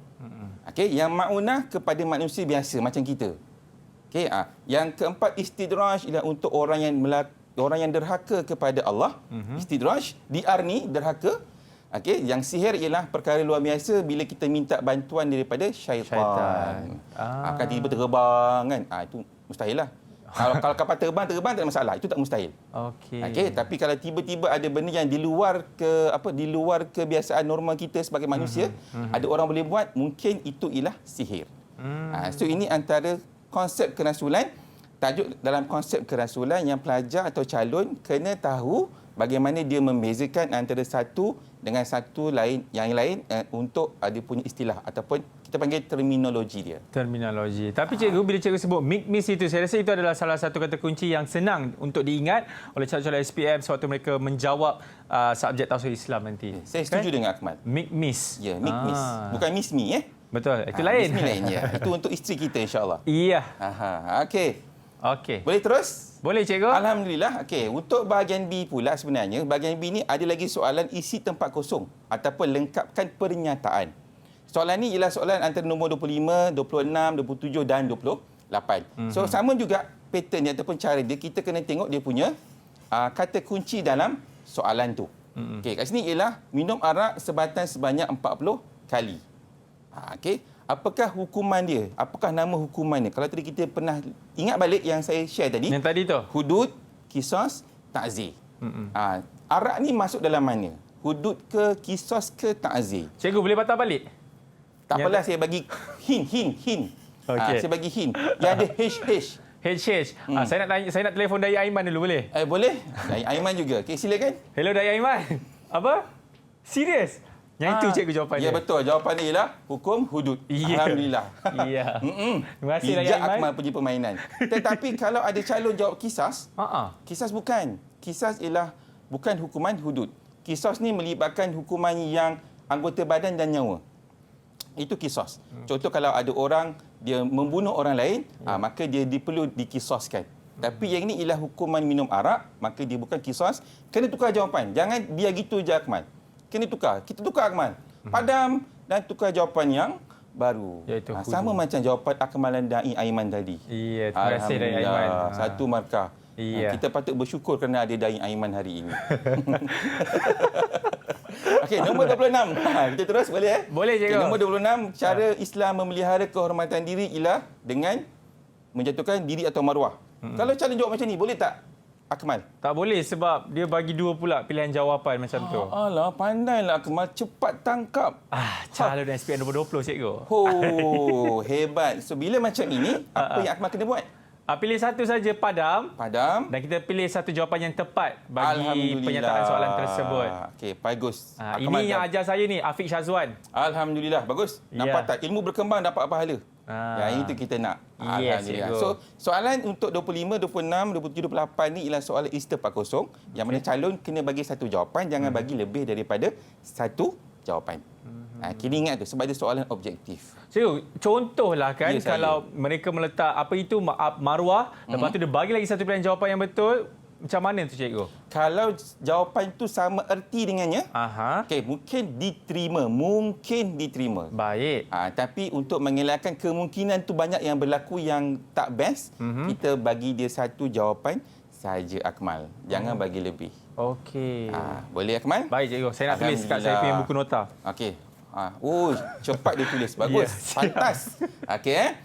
Okey, yang maunah kepada manusia biasa macam kita. Okey, yang keempat istidraj ialah untuk orang yang derhaka kepada Allah. Istidraj, diarni derhaka. Okey, yang sihir ialah perkara luar biasa bila kita minta bantuan daripada syaitan. Akan tiba terbang kan. Itu mustahil lah. Kalau kapal terbang tak ada masalah. Itu tak mustahil. Okey, tapi kalau tiba-tiba ada benda yang di luar kebiasaan normal kita sebagai manusia, ada orang boleh buat, mungkin itu ialah sihir. So ini antara konsep kerasulan. Tajuk dalam konsep kerasulan yang pelajar atau calon kena tahu bagaimana dia membezakan antara satu dengan satu lain yang lain untuk dia punya istilah ataupun kita panggil terminologi dia. Terminologi. Tapi cikgu, bila cikgu sebut mikmis itu, saya rasa itu adalah salah satu kata kunci yang senang untuk diingat oleh calon-calon SPM sewaktu mereka menjawab subjek tauhid Islam nanti. Saya setuju dengan Akmal. Mikmis. Ya, mikmis. Bukan miss me Betul, itu lain. Miss me lain ya. Itu untuk isteri kita insya-Allah. Iya. Okey. Boleh terus? Boleh, cikgu. Alhamdulillah. Okey, untuk bahagian B pula sebenarnya, bahagian B ni ada lagi soalan isi tempat kosong ataupun lengkapkan pernyataan. Soalan ni ialah soalan antara nombor 25, 26, 27 dan 28. So sama juga pattern dia ataupun cara dia, kita kena tengok dia punya kata kunci dalam soalan tu. Okey, kat sini ialah minum arak sebatan sebanyak 40 kali. Okey, apakah hukuman dia? Apakah nama hukuman dia? Kalau tadi kita pernah ingat balik yang saya share tadi. Yang tadi tu. Hudud, kisos, ta'zir. Arak ni masuk dalam mana? Hudud ke, kisos ke, ta'zir? Cikgu boleh patah balik? Tak apalah, saya bagi hint. Okey. Saya bagi hint. Yang ada HH. HH. Saya nak telefon Dayang Aiman dulu boleh? Boleh? Dari Aiman juga. Okey, silakan. Hello Dayang Aiman. Apa? Serius? Yang itu cikgu jawapan Ya, dia. betul. Jawapan dia ialah hukum hudud. Ya. Alhamdulillah. Ya. Terima kasih Bijak Dayang Aiman. Akmal punya permainan. Tetapi kalau ada calon jawab kisas, kisas bukan. Kisas ialah bukan hukuman hudud. Kisas ni melibatkan hukuman yang anggota badan dan nyawa. Itu kisas. Contoh kalau ada orang dia membunuh orang lain, maka dia perlu dikisaskan. Tapi yang ini ialah hukuman minum arak, maka dia bukan kisas. Kena tukar jawapan. Jangan biar gitu je Akmal. Kena tukar. Kita tukar Akmal. Padam dan tukar jawapan yang baru. Sama macam jawapan Akmal dan Dai Aiman tadi. Ya, terima kasih Dai Aiman. Satu markah. Ya. Kita patut bersyukur kerana ada Dai Aiman hari ini. Okey, nombor 26. Kita terus boleh? Boleh, cikgu. Okay, nombor 26, cara Islam memelihara kehormatan diri ialah dengan menjatuhkan diri atau maruah. Kalau calon jawab macam ni, boleh tak Akmal? Tak boleh sebab dia bagi dua pula pilihan jawapan macam tu. Alah, pandailah Akmal, cepat tangkap. Calon SPM 2020 cikgu. Oh, hebat. So bila macam ini, apa yang Akmal kena buat? Pilih satu saja padam. Dan kita pilih satu jawapan yang tepat bagi penyataan soalan tersebut. Okey, bagus. Ini yang ajar saya ni, Afiq Syazwan. Alhamdulillah, bagus. Nampak tak? Ilmu berkembang dapat pahala. Yang itu kita nak. Yes, Alhamdulillah. So, soalan untuk 25, 26, 27, 28 ni ialah soalan Easter 40. Yang mana calon kena bagi satu jawapan, jangan bagi lebih daripada satu jawapan. Kini ingat tu sebab dia soalan objektif. Cikgu, contohlah kan Ya, kalau mereka meletak apa itu maruah, lepas tu dia bagi lagi satu pilihan jawapan yang betul, macam mana tu cikgu? Kalau jawapan tu sama erti dengannya, mungkin diterima. Baik. Tapi untuk mengelakkan kemungkinan tu banyak yang berlaku yang tak best, kita bagi dia satu jawapan saja Akmal. Jangan bagi lebih. Okey. Boleh Akmal? Baik cikgu, saya nak tulis kat saya punya buku nota. Okey. Cepat dia tulis. Bagus. Pantas. Okey.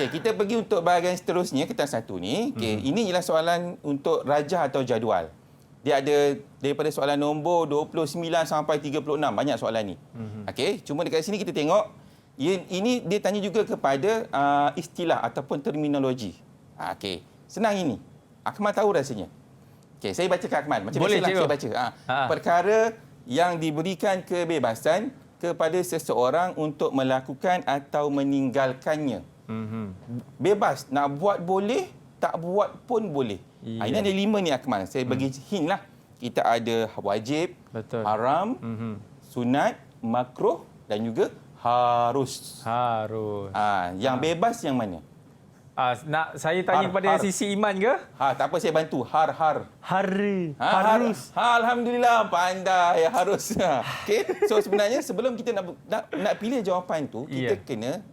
Kita pergi untuk bahagian seterusnya, kertas satu ni. Ini ialah soalan untuk rajah atau jadual. Dia ada daripada soalan nombor 29 sampai 36. Banyak soalan ni. Cuma dekat sini kita tengok. Ini dia tanya juga kepada istilah ataupun terminologi. Senang ini. Akmal tahu rasanya. Saya baca ke Akmal. Macam boleh, biasalah saya baca. Perkara yang diberikan kebebasan kepada seseorang untuk melakukan atau meninggalkannya. Bebas. Nak buat boleh, tak buat pun boleh. Ini ada 5 ni Akmal. Saya bagi hint lah. Kita ada wajib, haram, sunat, makruh dan juga harus. Yang bebas yang mana? Nak saya tanya kepada sisi iman ke? Tak apa, saya bantu. Harus. Alhamdulillah, pandai. Harus. So sebenarnya sebelum kita nak pilih jawapan tu, kita kena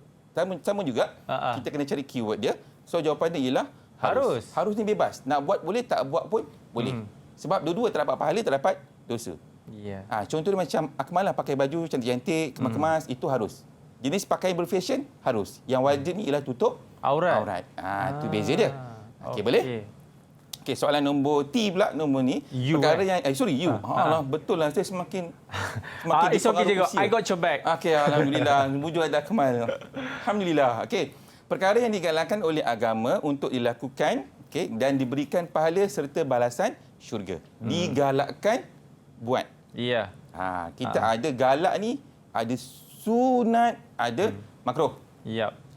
sama juga kita kena cari keyword dia. So jawapan dia ialah harus. Harus ni bebas. Nak buat boleh, tak buat pun boleh. Sebab dua-dua tak dapat pahala, tak dapat dosa. Contoh dia macam Akmal lah, pakai baju cantik-cantik, kemas-kemas, itu harus. Jenis pakaian berfashion harus. Yang wajib ni ialah tutup aurat. Itu beza dia. Boleh? Soalan nombor T pula, nombor ni. Perkara yang you. Betul lah, saya semakin it's okay cikgu. I got your back. Alhamdulillah. Bujur ada Akmal. Alhamdulillah. Perkara yang digalakkan oleh agama untuk dilakukan dan diberikan pahala serta balasan syurga. Digalakkan buat. Ya. Kita ada galak ni, ada sunat, ada makruh.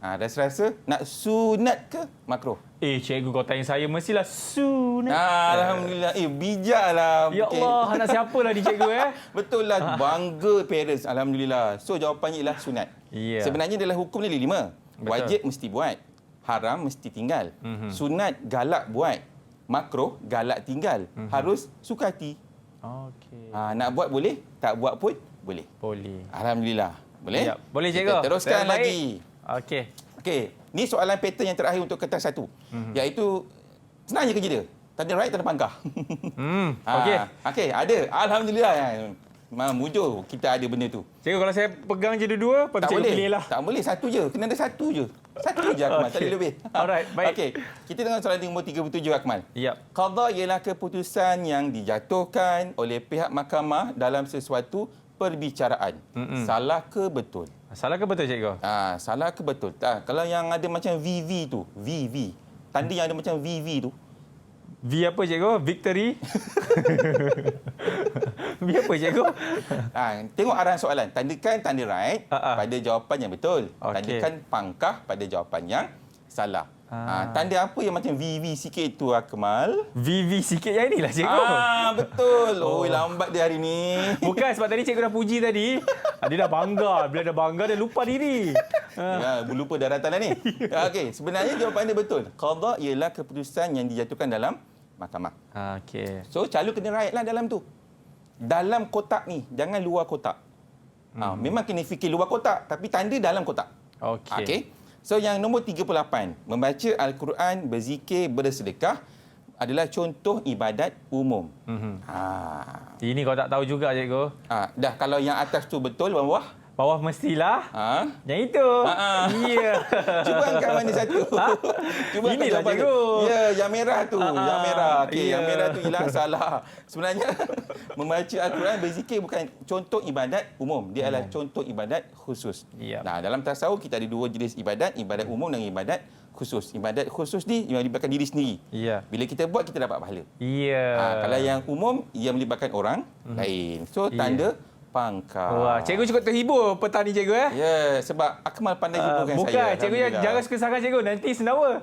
Rasa-rasa nak sunat ke makruh? Cikgu kau tanya saya, mestilah sunat. Alhamdulillah. Bijaklah. Ya Allah, anak siapa lah ni cikgu Betul lah. Bangga parents. Alhamdulillah. So jawapannya ialah sunat. Sebenarnya dalam hukum ni 5. Wajib mesti buat. Haram mesti tinggal. Sunat galak buat. Makruh galak tinggal. Harus suka hati. Nak buat boleh, tak buat pun boleh. Alhamdulillah. Boleh? Boleh cikgu. Kita teruskan lagi. Ni soalan pattern yang terakhir untuk kertas satu. Iaitu senang je kerja dia. Tanda right, tanda pangkah. Ada. Alhamdulillah. mujur kita ada benda tu. Cikgu, kalau saya pegang je dua-dua, lepas tu Tak cikgu boleh. pilih lah. Tak boleh, satu je. Kena ada satu je. Satu je Akmal, tak Okey. boleh lebih. Alright, baik. Okey, kita tengok soalan nombor 37 Akmal. Yap. Qada ialah keputusan yang dijatuhkan oleh pihak mahkamah dalam sesuatu perbicaraan. Salah ke betul? Salah ke betul, cikgu? Salah ke betul? Kalau yang ada macam VV tu, VV. Tanda yang ada macam VV tu. V apa, cikgu? Victory? V apa, cikgu? Tengok arahan soalan. Tandakan tanda right pada jawapan yang betul. Okey. Tandakan pangkah pada jawapan yang salah. Tanda apa yang macam VV sikit tu Akmal? VV sikit yang inilah, cikgu. Betul. Oh, lambat dia hari ni. Bukan, sebab tadi cikgu dah puji tadi. Dia dah bangga. Bila dah bangga, dia lupa diri. Lupa daratan dah ni. Okey, sebenarnya jawapan dia betul. Qada ialah keputusan yang dijatuhkan dalam mahkamah. Okey. So, calon kena right lah dalam tu. Dalam kotak ni, jangan luar kotak. Memang kena fikir luar kotak, tapi tanda dalam kotak. Okey. Okey. So, yang nombor 38, membaca Al-Quran, berzikir, bersedekah adalah contoh ibadat umum. Ini kau tak tahu juga, cikgu. Dah, kalau yang atas tu betul, bawah? Bawah mestilah. Yang itu. Ya. Cuba angkat mana satu. Cuba angkat Inilah, jawapan tu. cikgu. Ya, yang merah tu. Yang merah. Okey, Ya. yang merah tu hilang salah. Sebenarnya, membaca Al-Quran, berzikir bukan contoh ibadat umum. Dia adalah contoh ibadat khusus. Ya. Nah, dalam tasawuf kita ada dua jenis ibadat umum dan ibadat khusus. Ibadat khusus ni yang melibatkan diri sendiri. Ya. Bila kita buat, kita dapat pahala. Ya. Kalau yang umum, ia melibatkan orang lain. So, tanda pangkah. Wah, cikgu cukup terhibur petang ni, cikgu. Ya, sebab Akmal pandai hiburkan saya. Bukan, cikgu jangan suka sangat, cikgu. Nanti sendawa.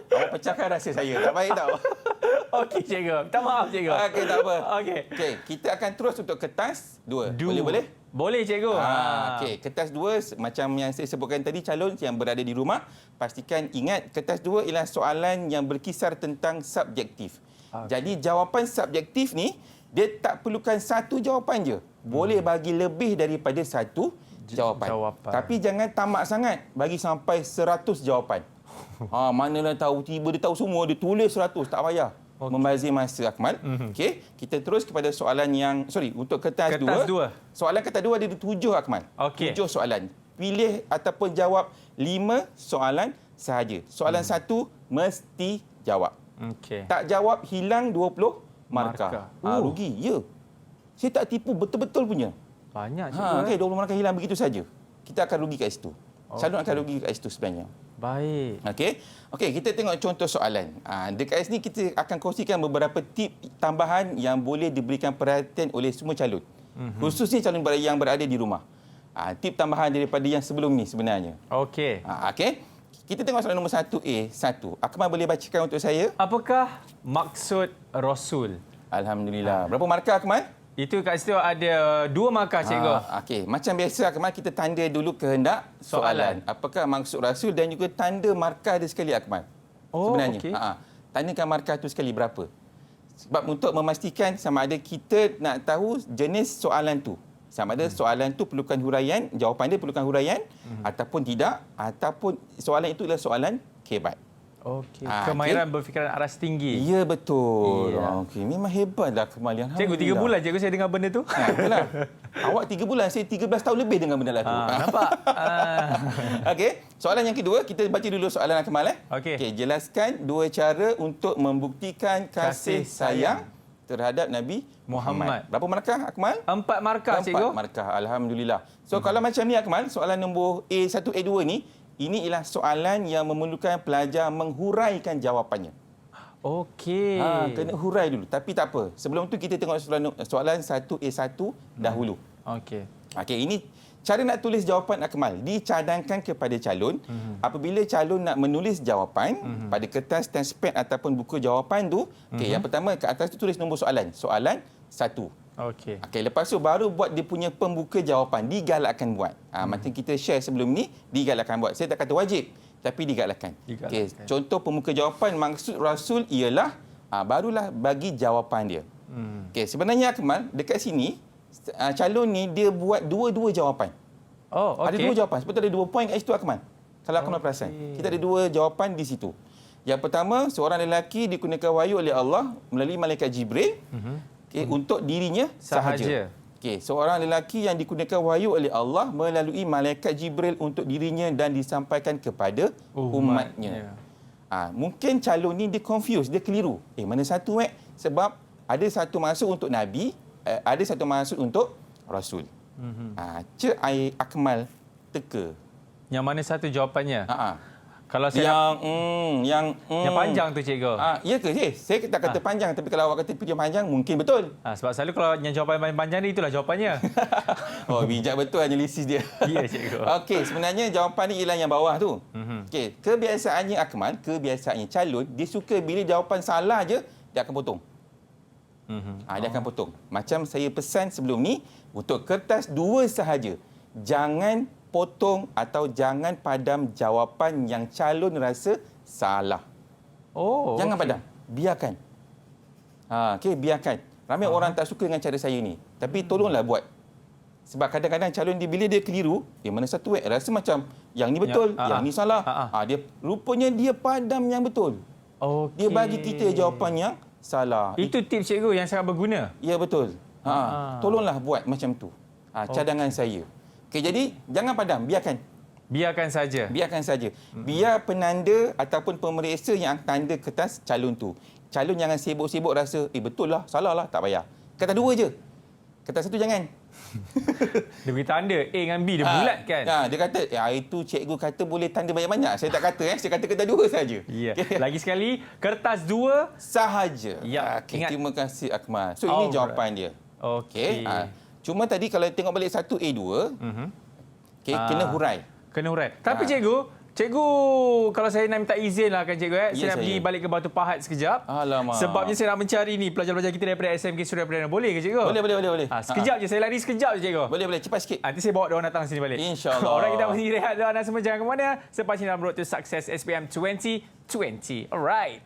Awak pecahkan rasa saya. Tak baik tau. Okey, cikgu. Minta maaf, cikgu. Okey, tak apa. Okey. Okey, kita akan terus untuk kertas 2. Boleh? Boleh, cikgu. Okey, kertas 2 macam yang saya sebutkan tadi, calon yang berada di rumah, pastikan ingat kertas 2 ialah soalan yang berkisar tentang subjektif. Jadi jawapan subjektif ni dia tak perlukan satu jawapan je. Boleh bagi lebih daripada satu jawapan. Tapi jangan tamak sangat bagi sampai 100 jawapan. Manalah tahu, tiba dia tahu semua, dia tulis 100, tak payah. Membazir masa, Akmal. Okey, kita terus kepada soalan yang untuk kertas 2. Soalan kertas 2 ada 7, Akmal. 7 soalan. Pilih ataupun jawab 5 soalan sahaja. Soalan 1 mesti jawab. Tak jawab hilang 20 markah. Rugi. Ya. Saya tak tipu betul-betul punya. Banyak, cikgu. Okey, 20 markah hilang begitu saja. Kita akan rugi kat situ. Calon akan rugi kat situ sebenarnya. Baik. Okey, kita tengok contoh soalan. Dekat sini kita akan kongsikan beberapa tip tambahan yang boleh diberikan perhatian oleh semua calon. Khususnya calon yang berada di rumah. Tip tambahan daripada yang sebelum ni sebenarnya. Okey. Okey. Kita tengok soalan nombor 1A. Akmal boleh bacakan untuk saya? Apakah maksud Rasul? Alhamdulillah. Berapa markah, Akmal? Itu kat situ ada 2 markah, cikgu. Okey, macam biasa Akmal, kita tanda dulu kehendak soalan. Apakah maksud Rasul dan juga tanda markah dia sekali, Akmal. Sebenarnya. Okey. Tandakan markah tu sekali berapa. Sebab untuk memastikan sama ada kita nak tahu jenis soalan tu. Sama ada soalan tu perlukan huraian, jawapan dia perlukan huraian ataupun tidak, ataupun soalan itu adalah soalan kebat. Okey. Kemahiran berfikiran aras tinggi. Ya, betul. Ya. Okey, memang hebatlah Akmal. Cikgu, 3 bulan cikgu saya dengar benda tu. Itulah. Awak 3 bulan, saya 13 tahun lebih dengan benda lah tu. Nampak? Okey, soalan yang kedua, kita baca dulu soalan Akmal. Okey. Jelaskan 2 cara untuk membuktikan kasih sayang terhadap Nabi Muhammad. Berapa markah, Akmal? 4 markah, cikgu. 4 markah. Alhamdulillah. So, kalau macam ni, Akmal, soalan nombor A1, A2 ni, ini ialah soalan yang memerlukan pelajar menghuraikan jawapannya. Okey. Kena hurai dulu. Tapi tak apa. Sebelum tu, kita tengok soalan 1A1 dahulu. Okey. Okey, ini cara nak tulis jawapan, Akmal. Dicadangkan kepada calon. Apabila calon nak menulis jawapan pada kertas tempad ataupun buku jawapan tu, yang pertama kat atas tu tulis nombor soalan. Soalan 1. Okey. Okey, lepas tu baru buat dia punya pembuka jawapan. Digalakkan buat. Macam kita share sebelum ni, digalakkan buat. Saya tak kata wajib, tapi digalakkan. Okey, contoh pembuka jawapan maksud Rasul ialah barulah bagi jawapan dia. Okey, sebenarnya, Akmal, dekat sini calon ni dia buat dua jawapan. Ada 2 jawapan. Sebab tu ada 2 poin kat situ, Akmal. Kalau Akmal perasan. Kita ada 2 jawapan di situ. Yang pertama, seorang lelaki dikurniakan wahyu oleh Allah melalui malaikat Jibril. untuk dirinya sahaja. Seorang lelaki yang dikurniakan wahyu oleh Allah melalui malaikat Jibril untuk dirinya dan disampaikan kepada umatnya. Mungkin calon ni dia confuse, dia keliru. Mana satu sebab ada satu maksud untuk Nabi, ada satu maksud untuk Rasul. Cik Akmal teka. Yang mana satu jawapannya? Kalau saya Yang panjang tu cikgu. Ya ke? Saya tak kata panjang, tapi kalau awak kata fikir panjang, mungkin betul. Sebab selalu kalau yang jawapan paling panjang ni, itulah jawapannya. Bijak betul analisis dia. Ya, cikgu. Okey, sebenarnya jawapan ni ialah yang bawah tu. Kebiasaannya Akmal, kebiasaannya calon, dia suka bila jawapan salah je, dia akan potong. Dia akan potong. Macam saya pesan sebelum ni, untuk kertas 2 sahaja. Jangan potong atau jangan padam jawapan yang calon rasa salah. Jangan padam. Biarkan. Biarkan. Ramai orang tak suka dengan cara saya ni. Tapi tolonglah buat. Sebab kadang-kadang calon dia bila dia keliru, mana satu rasa macam yang ni betul, yang ni salah. Rupanya dia padam yang betul. Dia bagi kita jawapan yang salah. Itu tips cikgu yang sangat berguna. Ya, betul. Tolonglah buat macam tu. Cadangan saya. Jadi jangan padam, biarkan. Biarkan saja. Biarkan saja. Biar penanda ataupun pemeriksa yang tanda kertas calon tu. Calon jangan sibuk-sibuk rasa, betul lah, salah lah, tak payah. Kertas 2 je. Kertas 1 jangan. Dia beri tanda A dengan B, dia bulatkan. Dia kata, itu cikgu kata boleh tanda banyak-banyak. Saya tak kata, saya kata kertas 2 saja. Ya. Lagi sekali, kertas 2 sahaja. Ya. Ingat. Terima kasih Akmal. So ini jawapan dia. Okey. Cuma tadi kalau tengok balik 1A2, kena hurai. Kena hurai. Tapi cikgu, kalau saya nak minta izin lah kan cikgu, saya nak pergi balik ke Batu Pahat sekejap. Alamak. Sebabnya saya nak mencari ni pelajar-pelajar kita daripada SMK Suria Perdana. Boleh ke cikgu? Boleh. Sekejap je, saya lari sekejap je cikgu. Boleh, cepat sikit. Nanti saya bawa diorang datang sini balik. InsyaAllah. Alright, kita beri rehat dulu. Anda semua jangan ke mana. Selepas ini dalam Road to Success SPM 2020. Alright.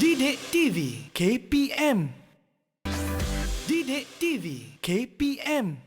Didik TV KPM. Didik TV KPM.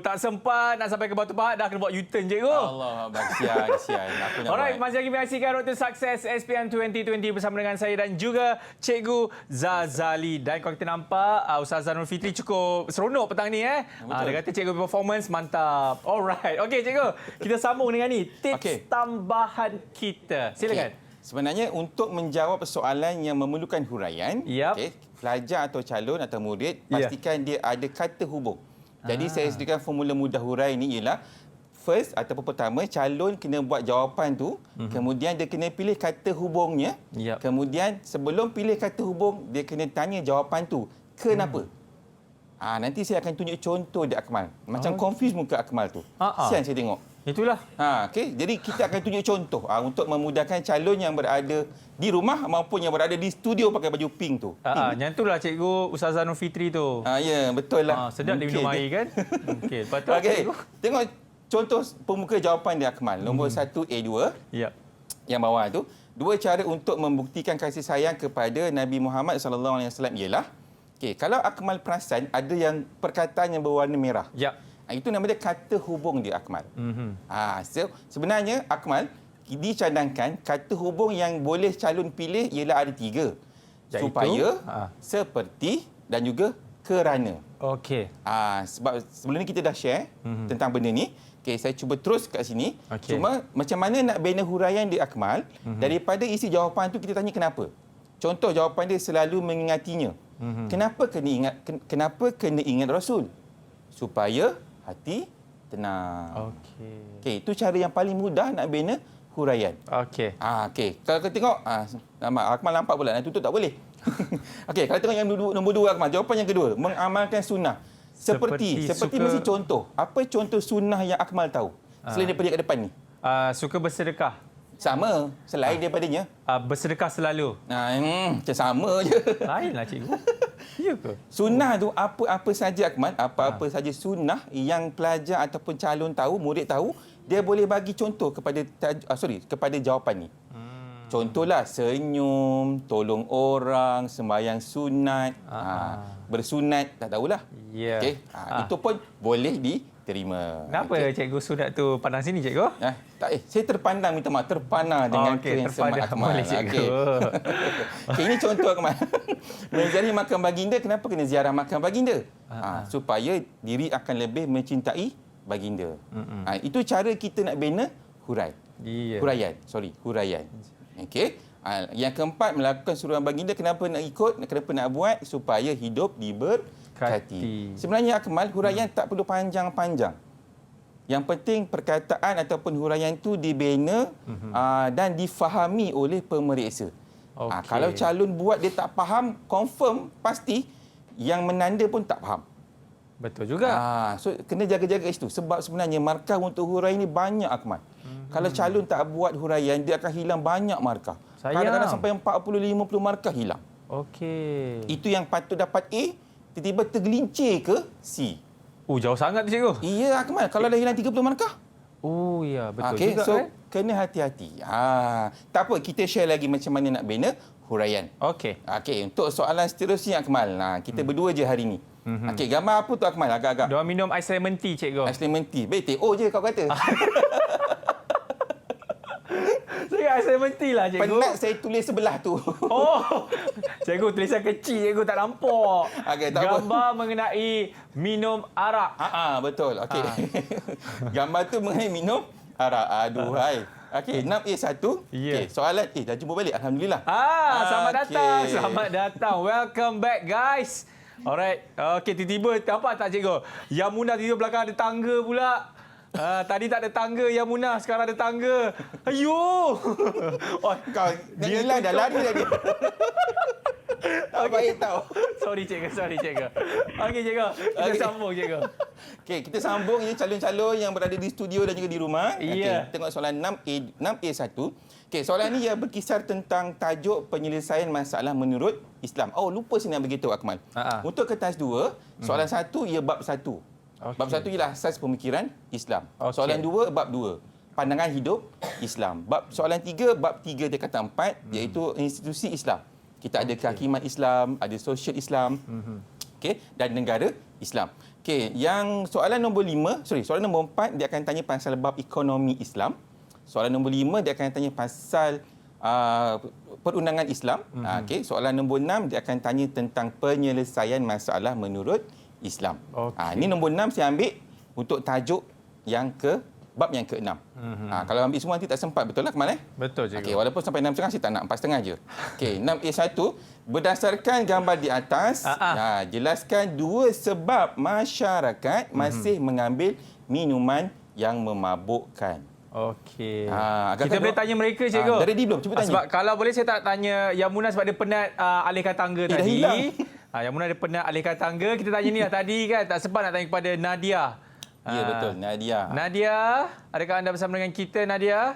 Tak sempat nak sampai ke Batu Pahat, dah kena buat U-turn cikgu. Allah, kesian. Aku nak Alright, buat. masih lagi menyaksikan Road to Success SPM 2020 bersama dengan saya dan juga Cikgu Zazali. Dan kalau kita nampak, Ustazah Nur Fitri cukup seronok petang ni. Dia kata cikgu performance mantap. Alright, okey cikgu. Kita sambung dengan ni. Tips tambahan kita. Silakan. Sebenarnya untuk menjawab soalan yang memerlukan huraian, pelajar atau calon atau murid, pastikan dia ada kata hubung. Jadi saya sediakan formula mudah hurai ni ialah first ataupun pertama calon kena buat jawapan tu, kemudian dia kena pilih kata hubungnya. Kemudian sebelum pilih kata hubung dia kena tanya jawapan tu kenapa. Nanti saya akan tunjuk contoh di Akmal. Macam confuse muka Akmal tu. Sian saya tengok. Itulah. Jadi kita akan tunjuk contoh untuk memudahkan calon yang berada di rumah maupun yang berada di studio pakai baju pink tu. Yang itulah cikgu Ustazah Nur Fitri tu. Ya, betul lah. Sedap dia minum air kan? Okey, lepas tu tengok contoh pemuka jawapan dia Akmal. Nombor 1A2. Yang bawah tu. 2 cara untuk membuktikan kasih sayang kepada Nabi Muhammad SAW ialah, kalau Akmal perasan ada yang perkataan yang berwarna merah. Itu nama dia kata hubung dia Akmal. So, sebenarnya Akmal dicadangkan kata hubung yang boleh calon pilih ialah ada 3. Supaya, seperti dan juga kerana. Sebab sebelum ni kita dah share tentang benda ni. Saya cuba terus kat sini. Cuma macam mana nak bina huraian di Akmal, daripada isi jawapan tu kita tanya kenapa. Contoh jawapan dia selalu mengingatinya. Kenapa kena ingat Rasul? Supaya hati tenang. Itu cara yang paling mudah nak bina huraian. Kalau kita tengok, Akmal nampak pula, nak tutup tak boleh. Kalau tengok yang nombor 2 Akmal, jawapan yang kedua, mengamalkan sunnah. Seperti mesti contoh. Apa contoh sunnah yang Akmal tahu? Selain daripada kat depan ni. Suka bersedekah. Sama, selain daripadanya. Bersedekah selalu. Macam sama je. Lainlah cikgu. Ya ke? Sunnah tu apa saja Akmal, apa saja sunnah yang pelajar ataupun calon tahu, murid tahu, dia boleh bagi contoh kepada jawapan ni. Contohlah senyum, tolong orang, sembahyang sunat, bersunat, tak tahulah. Itu pun boleh Terima. Kenapa Cikgu Sunat tu pandang sini, Cikgu? Tak, saya terpandang, minta maaf, terpana dengan okey, yang semak terpandang Akmal. boleh, Cikgu. Okey, ini contoh Akmal. Menziarahi makam baginda, kenapa kena ziarah makam baginda? Supaya diri akan lebih mencintai baginda. Itu cara kita nak bina huraian. Okey. Yang keempat, melakukan suruhan baginda, kenapa nak ikut, kenapa nak buat? Supaya hidup diberkati. Sebenarnya Akmal, huraian tak perlu panjang-panjang. Yang penting perkataan ataupun huraian itu dibina dan difahami oleh pemeriksa. Kalau calon buat dia tak faham, confirm pasti yang menanda pun tak faham. Betul juga. So kena jaga-jaga itu. Sebab sebenarnya markah untuk huraian ini banyak, Akmal. Kalau calon tak buat huraian, dia akan hilang banyak markah. Kadang-kadang sampai 40-50 markah hilang. Okey. Itu yang patut dapat A, tiba-tiba tergelincir ke C. Jauh sangat tu, Cikgu. Iya, Akmal. Kalau dah hilang 30 markah. Ya, betul juga. So, kena hati-hati. Tak apa, kita share lagi macam mana nak bina huraian. Okey. Untuk soalan seterusnya, Akmal. Kita berdua je hari ni. Gambar apa tu, Akmal? Agak-agak. Diorang minum ais lemon tea, Cikgu. Ais lemon tea. Baik, TO je kau kata. Saya ais lemon tea lah, Cikgu. Penat saya tulis sebelah tu. Cikgu, tulisan kecil, Cikgu tak nampak. Gambar mengenai minum arak. Betul. Okey. Gambar tu mengenai minum arak. Aduhai. Okey, 6A1. Okey, soalan dah jumpa balik. Alhamdulillah. Selamat datang. Selamat datang. Welcome back, guys. Alright. Okey, tiba-tiba nampak tak, Cikgu? Yamuna tiba belakang ada tangga pula. Tadi tak ada tangga, Yamuna. Sekarang ada tangga. Ayuh. Kau nak hilang dah, lari dah dia. Tak baik tau. Sorry, Cikgu. Okey, Cikgu. Kita sambung, Cikgu. Okey, kita sambung ini calon-calon yang berada di studio dan juga di rumah. Ya. Tengok soalan 6A1. Okey, soalan ini ia berkisar tentang tajuk penyelesaian masalah menurut Islam. Lupa saya nak beritahu, Akmal. Untuk kertas 2, soalan 1 ia bab 1. Bab 1 ialah asas pemikiran Islam. Soalan 2, bab 2. Pandangan hidup Islam. Soalan 3, bab 3 dia kata 4, iaitu institusi Islam. Kita ada kehakiman Islam, ada sosial Islam, dan negara Islam. Yang soalan nombor 4 dia akan tanya pasal bab ekonomi Islam. Soalan nombor 5 dia akan tanya pasal perundangan Islam. Soalan nombor 6 dia akan tanya tentang penyelesaian masalah menurut Islam. Ini nombor 6 saya ambil untuk tajuk bab yang ke-6. Kalau ambil semua nanti tak sempat, betul lah, Akmal? Betul, Cikgu. Walaupun sampai 6.5 saya tak nak, 4.5 je. 6A1, berdasarkan gambar di atas, jelaskan 2 sebab masyarakat masih mengambil minuman yang memabukkan. Okey. Kita boleh tanya mereka, Cikgu. Dah ready belum? Cuba tanya. Sebab kalau boleh saya tak tanya Yamuna sebab dia penat alihkan tangga tadi. Dah hilang. Yamuna dia penat alihkan tangga. Kita tanya ni lah tadi kan. Tak sempat nak tanya kepada Nadia. Ya, betul. Nadia. Nadia, adakah anda bersama dengan kita, Nadia?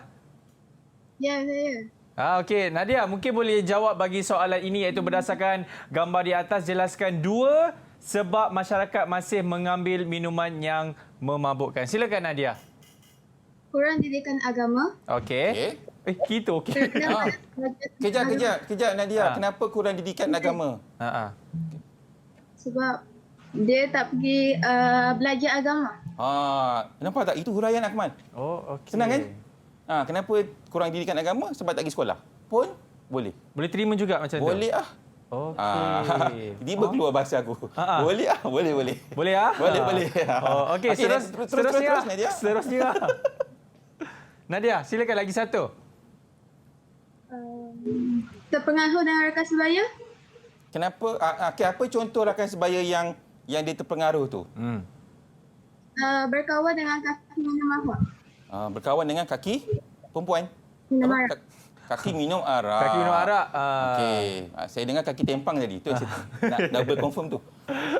Ya, saya. Okey, Nadia, mungkin boleh jawab bagi soalan ini iaitu berdasarkan gambar di atas, jelaskan 2 sebab masyarakat masih mengambil minuman yang memabukkan. Silakan, Nadia. Kurang didikan agama. Okey. Kita okey. Kejap, Nadia. Kenapa kurang didikan agama? Sebab dia tak pergi belajar agama. Nampak tak? Itu huraian, Akmal. Okey. Senang kan? Kenapa kurang didikan agama? Sebab tak pergi sekolah. Pun boleh. Boleh terima juga macam tu? Boleh Okey. Tiba keluar bahasa aku. Boleh boleh. Boleh Boleh. Okey, seterusnya. Nadia. Seterusnya. Nadia, silakan lagi satu. Terpengaruh dengan rakan sebaya? Kenapa? Apa contoh rakan sebaya yang dia terpengaruh tu? Berkawan dengan kaki minum arak. Berkawan dengan kaki perempuan. Minum arak. Kaki minum arak. Kaki minum arak. Okey. Saya dengar kaki tempang tadi. Tu saya nak double confirm tu.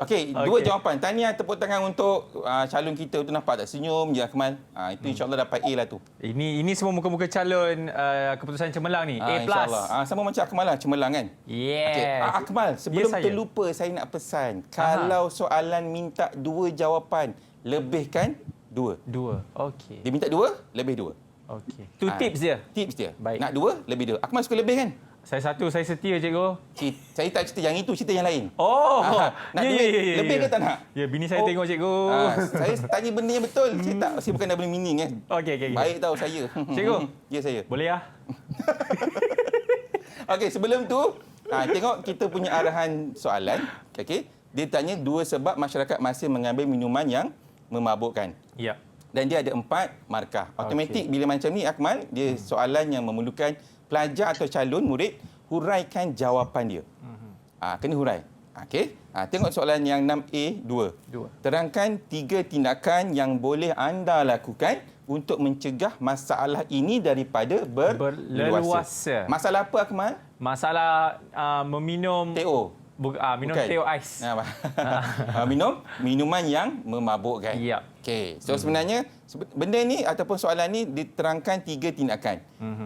Okey, 2 jawapan. Tahniah, tepuk tangan untuk calon kita tu, nampak tak senyum je, Akmal. Itu insya-Allah dapat A lah tu. Ini semua muka-muka calon keputusan cemerlang ni. A+. InsyaAllah. Sama macam Akmal lah, cemerlang kan? Yes. Okay. Akmal, sebelum terlupa saya nak pesan. Kalau soalan minta 2 jawapan, lebihkan 2. Okey. Dia minta 2, lebih 2. Okey. Tu tips dia. Tips dia. Baik. Nak 2, lebih 2. Akmal suka lebih kan? Saya satu, saya setia cikgu. Saya tak cerita yang itu, cerita yang lain. Oh, Nak duit lebih ke tak nak? Ya, bini saya tengok cikgu. Saya tanya benda yang betul. Saya bukan nak beli meaning kan. Okey. Baik tahu saya. Cikgu. Ya, saya. Boleh ya? Okey, sebelum tu, tengok kita punya arahan soalan. Okey, dia tanya 2 sebab masyarakat masih mengambil minuman yang memabukkan. Ya. Dan dia ada 4 markah. Automatik bila macam ni, Akmal, dia soalan yang memerlukan pelajar atau calon murid huraikan jawapan dia. Kena hurai. Okey. Tengok soalan yang 6A 2. Terangkan 3 tindakan yang boleh anda lakukan untuk mencegah masalah ini daripada berleluasa. Masalah apa, Akmal? Masalah meminum TO. minum Bukan. teh ais. Minum minuman yang memabukkan. Ya. Okey. So sebenarnya benda ni ataupun soalan ni diterangkan 3 tindakan.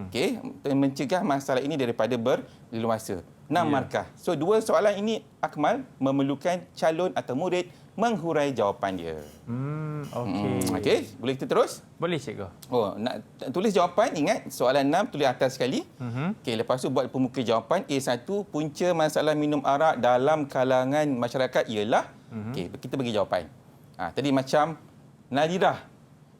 Okey, mencegah masalah ini daripada berleluasa. 6 markah. So 2 soalan ini, Akmal, memerlukan calon atau murid menghurai jawapan dia. Okey. Okey, boleh kita terus? Boleh cikgu. Nak tulis jawapan, ingat soalan 6 tulis atas sekali. Okey, lepas tu buat pemuka jawapan A1, punca masalah minum arak dalam kalangan masyarakat ialah. Okey, kita bagi jawapan. Tadi macam Nadirah.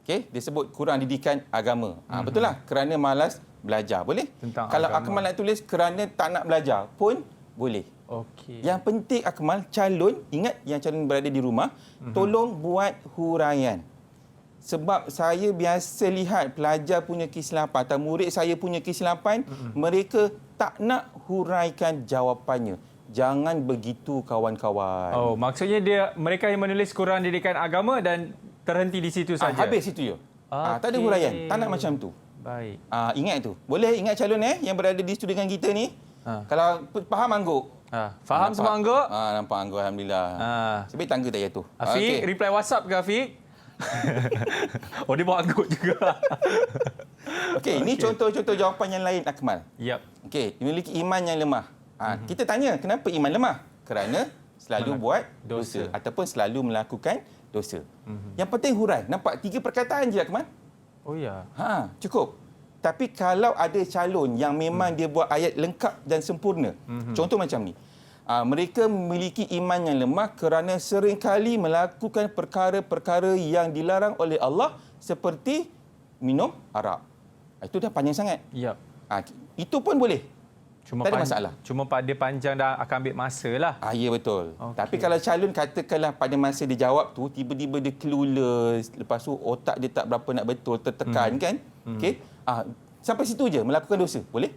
Okey, dia sebut kurang didikan agama. Betul lah, kerana malas belajar. Boleh? Tentang Kalau agama. Akmal nak tulis kerana tak nak belajar pun boleh. Okey. Yang penting, Akmal, calon, ingat yang calon berada di rumah, tolong buat huraian. Sebab saya biasa lihat pelajar punya kesilapan atau murid saya punya kesilapan, mereka tak nak huraikan jawapannya. Jangan begitu, kawan-kawan. Oh, maksudnya mereka yang menulis kurang didikan agama dan terhenti di situ saja. Habis situ je. Tak ada huraian. Tak nak macam tu. Baik. Ingat tu. Boleh ingat calon yang berada di studio dengan kita ni. Kalau faham angguk. Faham semua angguk? Nampak angguk, Alhamdulillah. Sebab tangga tak jatuh. Afiq, reply WhatsApp ke Afiq? Dia bawa angguk juga. Okey, ini contoh-contoh jawapan yang lain, Akmal. Yap. Okey, memiliki iman yang lemah. Kita tanya, kenapa iman lemah? Kerana selalu buat dosa ataupun selalu melakukan dosa. Yang penting hurai. Nampak 3 perkataan je, Akmal. Oh ya. Cukup. Tapi kalau ada calon yang memang dia buat ayat lengkap dan sempurna. Contoh macam ni. Mereka memiliki iman yang lemah kerana seringkali melakukan perkara-perkara yang dilarang oleh Allah seperti minum arak. Itu dah panjang sangat. Yap. Itu pun boleh. Tak ada masalah. Cuma dia panjang dah akan ambil masa lah. Ya, betul. Okey. Tapi kalau calon katakanlah pada masa dia jawab tu, tiba-tiba dia clueless, lepas tu otak dia tak berapa nak betul, tertekan kan? Okey. Sampai situ je melakukan dosa. Boleh?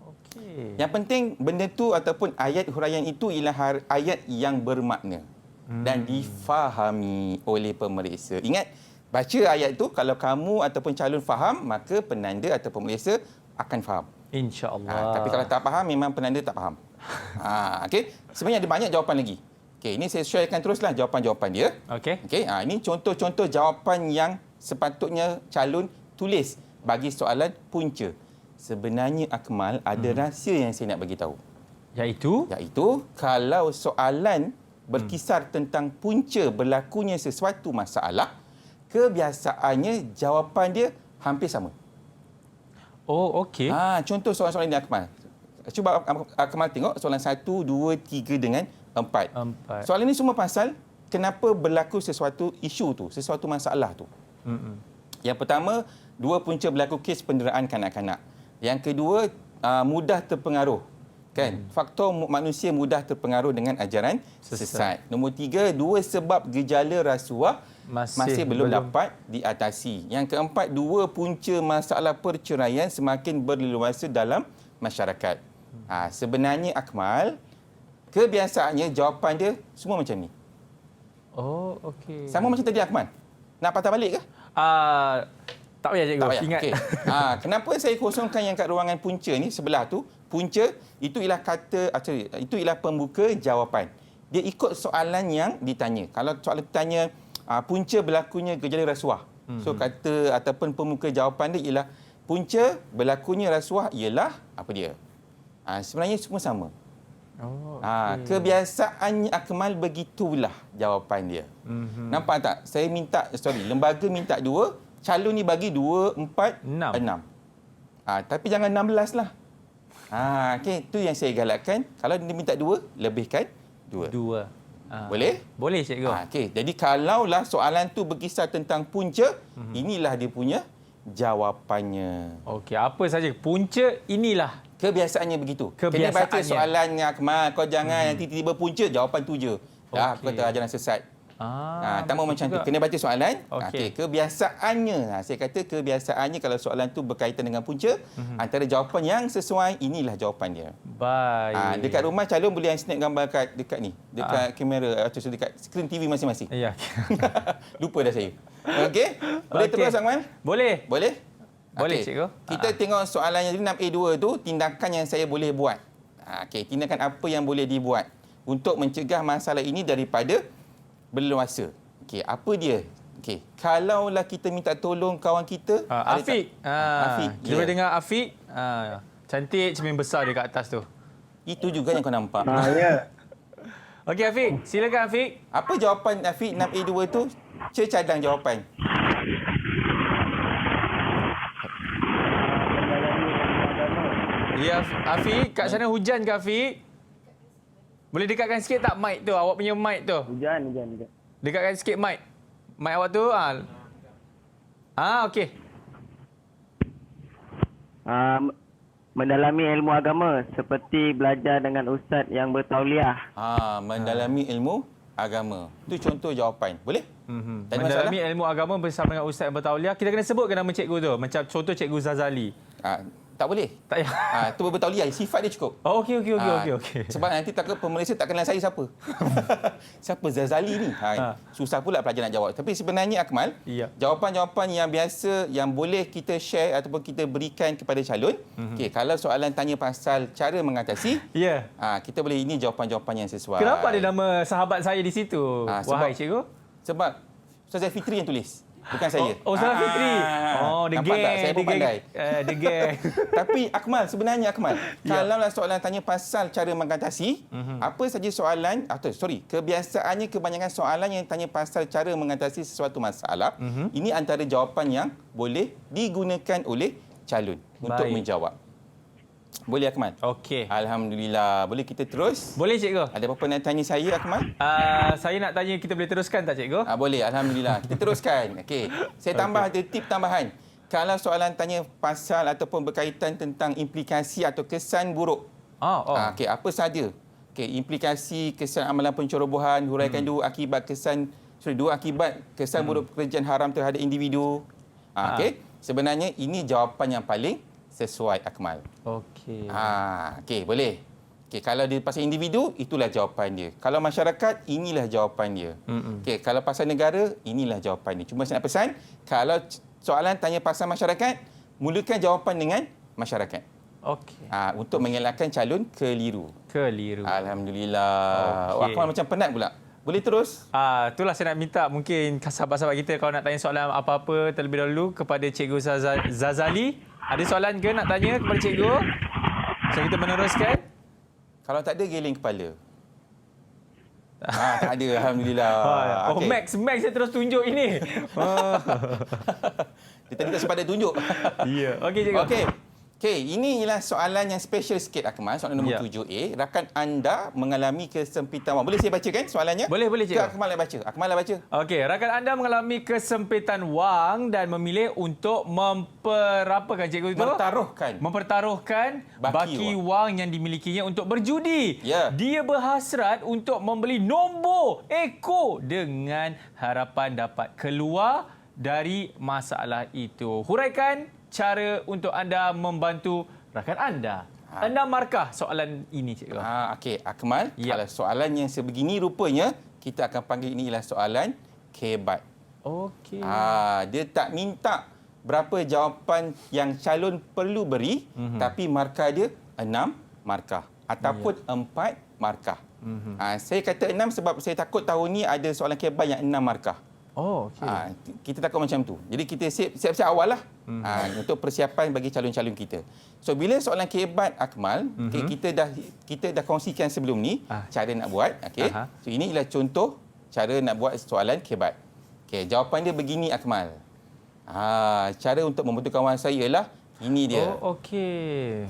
Okey. Yang penting benda tu ataupun ayat huraian itu ialah ayat yang bermakna dan difahami oleh pemeriksa. Ingat, baca ayat tu, kalau kamu ataupun calon faham, maka penanda atau pemeriksa akan faham. InsyaAllah. Tapi kalau tak faham, memang penanda tak faham. Okey. Sebenarnya ada banyak jawapan lagi. Okey, ini saya sharekan teruslah jawapan-jawapan dia. Okey. Okey, ini contoh-contoh jawapan yang sepatutnya calon tulis bagi soalan punca. Sebenarnya, Akmal, ada rahsia yang saya nak bagi tahu. Iaitu kalau soalan berkisar tentang punca berlakunya sesuatu masalah, kebiasaannya jawapan dia hampir sama. Oh, okey. Contoh soalan-soalan ini, Akmal. Cuba Akmal tengok soalan 1, 2, 3 dengan 4. Soalan ini semua pasal kenapa berlaku sesuatu isu tu, sesuatu masalah tu. Yang pertama, 2 punca berlaku kes penderaan kanak-kanak. Yang kedua, mudah terpengaruh. Kan? Faktor manusia mudah terpengaruh dengan ajaran sesat. Nombor 3, 2 sebab gejala rasuah masih belum dapat diatasi. Yang keempat, 2 punca masalah perceraian semakin berleluasa dalam masyarakat. Sebenarnya, Akmal, kebiasaannya jawapan dia semua macam ni. Oh, okey. Sama macam tadi, Akmal. Nak patah balik ke? Tak payah, cikgu. Tak payah. Ingat. Okay. Kenapa saya kosongkan yang kat ruangan punca ni sebelah tu? Punca itu ialah itu ialah pembuka jawapan. Dia ikut soalan yang ditanya. Kalau soalan ditanya punca berlakunya gejala rasuah. So kata ataupun pembuka jawapan dia ialah punca berlakunya rasuah ialah apa dia? Sebenarnya semua sama. Okay. Kebiasaannya, Akmal, begitulah jawapan dia. Nampak tak? Saya lembaga minta 2, calon ni bagi 2, 4, 6. Tapi jangan 16 lah. Okey, itu yang saya galakkan. Kalau dia minta 2, lebihkan 2. 2. Boleh? Boleh, cikgu. Okey, jadi kalaulah soalan tu berkisar tentang punca, inilah dia punya jawapannya. Okey, apa saja punca inilah. Kebiasaannya begitu. Kena Kebiasaannya. baca soalannya, Akmal. Kau jangan nanti tiba-tiba punca, jawapan tu je. Dah, aku kata ajaran sesat. Tak mau macam tu. Kena baca soalan. Okey. Kebiasaannya. Saya kata kebiasaannya kalau soalan tu berkaitan dengan punca, antara jawapan yang sesuai, inilah jawapan dia. Baik. Dekat rumah calon boleh snap gambar dekat ni. Dekat kamera atau dekat skrin TV masing-masing. Ya. Lupa dah saya. Okey? Boleh terus, Akmal? Boleh. Boleh? Boleh, Okey. cikgu. Kita tengok soalannya 6A2 tu, tindakan yang saya boleh buat. Okey, tindakan apa yang boleh dibuat untuk mencegah masalah ini daripada berleluasa. Okey, apa dia? Okey, kalaulah kita minta tolong kawan kita, Afiq. Afiq. Kita boleh dengar Afiq. Cantik cermin besar dia kat atas tu. Itu juga yang kau nampak. Ya. Okey, Afiq. Silakan, Afiq. Apa jawapan Afiq 6A2 tu? Cadang jawapan. Ya, Afiq. Kat sana hujan ke, Afiq? Boleh dekatkan sikit tak mic tu? Awak punya mic tu. Hujan. Dekatkan sikit mic. Mic awak tu. Okey. Mendalami ilmu agama seperti belajar dengan ustaz yang bertauliah. Mendalami ilmu agama. Itu contoh jawapan. Boleh? Tak ada masalah? Mendalami ilmu agama bersama dengan ustaz yang bertauliah. Kita kena sebutkan nama cikgu tu. Macam contoh Cikgu Zazali. Tak boleh. Tak payah. Itu bertauliah. Sifat dia cukup. Oh, okey. Sebab nanti takut pemeriksa tak kenal saya siapa. Siapa Zazali ni? Susah pula pelajar nak jawab. Tapi sebenarnya, Akmal, jawapan-jawapan yang biasa yang boleh kita share ataupun kita berikan kepada calon. Okey, kalau soalan tanya pasal cara mengatasi, kita boleh, ini jawapan-jawapan yang sesuai. Kenapa ada nama sahabat saya di situ? Wahai cikgu? Sebab Ustazah Fitri yang tulis. Bukan saya. Ustazah Fitri. The nampak gang. tak? Saya pun pandai. The gang. Tapi Akmal, sebenarnya Akmal, kalaulah soalan tanya pasal cara mengatasi, apa saja soalan, kebiasaannya kebanyakan soalan yang tanya pasal cara mengatasi sesuatu masalah, ini antara jawapan yang boleh digunakan oleh calon untuk menjawab. Boleh, Akmal? Okey. Alhamdulillah. Boleh kita terus? Boleh, cikgu. Ada apa-apa nak tanya saya, Akmal? Saya nak tanya, kita boleh teruskan tak, cikgu? Boleh, Alhamdulillah. Kita teruskan. Okey. Saya tambah ada tip tambahan. Kalau soalan tanya pasal ataupun berkaitan tentang implikasi atau kesan buruk. Okey, apa saja? Okey, implikasi kesan amalan pencerobohan, huraikan dua akibat kesan buruk pekerjaan haram terhadap individu. Okey. Sebenarnya ini jawapan yang paling sesuai, Akmal. Okey. Okey, boleh. Okey, kalau dia pasal individu, itulah jawapan dia. Kalau masyarakat, inilah jawapan dia. Okey, kalau pasal negara, inilah jawapan dia. Cuma saya nak pesan, kalau soalan tanya pasal masyarakat, mulakan jawapan dengan masyarakat. Okey. Untuk mengelakkan calon keliru. Alhamdulillah. Okey. Akmal macam penat pula. Boleh terus? Itulah saya nak minta mungkin sahabat-sahabat kita kalau nak tanya soalan apa-apa terlebih dahulu kepada Cikgu Zazali. Ada soalan ke nak tanya kepada cikgu? So kita meneruskan. Kalau tak ada, geling kepala. Tak ada, Alhamdulillah. Okay. Max saya terus tunjuk ini. Dia tadi tak sempat dia tunjuk. Ya. Okey, cikgu. Okey, ini ialah soalan yang special sikit, Akmal. Soalan nombor 7A. Rakan anda mengalami kesempitan wang. Boleh saya bacakan soalannya? Boleh, cikgu. Akmal nak baca. Akmal nak baca. Okey, rakan anda mengalami kesempitan wang dan memilih untuk cikgu itu? Mempertaruhkan baki wang yang dimilikinya untuk berjudi. Dia berhasrat untuk membeli nombor ekor dengan harapan dapat keluar dari masalah itu. Huraikan cara untuk anda membantu rakan anda. 6 markah soalan ini, cikgu. Okey, Akmal, kalau soalan yang sebegini rupanya, kita akan panggil ini ialah soalan kebat. Okey. Dia tak minta berapa jawapan yang calon perlu beri, tapi markah dia 6 markah ataupun 4 markah. Saya kata 6 sebab saya takut tahun ni ada soalan kebat yang 6 markah. Kita takut macam tu. Jadi kita siap-siap awal lah untuk persiapan bagi calon-calon kita. So bila soalan kebat, Akmal, kita dah kongsikan sebelum ni cara nak buat. So ini ialah contoh cara nak buat soalan kebat. Jawapan dia begini, Akmal. Cara untuk membantu kawan saya ialah ini dia. Okey.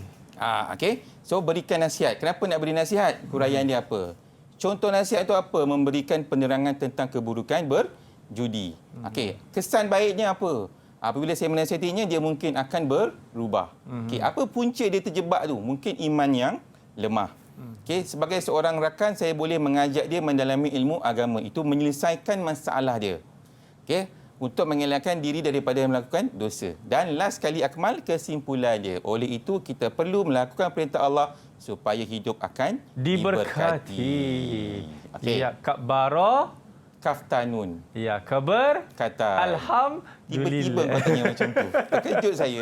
So berikan nasihat. Kenapa nak beri nasihat? Huraian dia apa? Contoh nasihat itu apa? Memberikan penerangan tentang keburukan berjudi. Okey, kesan baiknya apa? Apabila saya menasihatinya, dia mungkin akan berubah. Okey, apa punca dia terjebak tu? Mungkin iman yang lemah. Okey, sebagai seorang rakan, saya boleh mengajak dia mendalami ilmu agama. Itu menyelesaikan masalah dia. Okey, untuk mengelakkan diri daripada melakukan dosa. Dan last kali Akmal, kesimpulan dia. Oleh itu, kita perlu melakukan perintah Allah supaya hidup akan Diberkati. Okey. Ya, Kabara. Kaftanun. Ya, kabar. Kata. Tiba-tiba Alhamdulillah. kau tanya macam tu. Terkejut saya.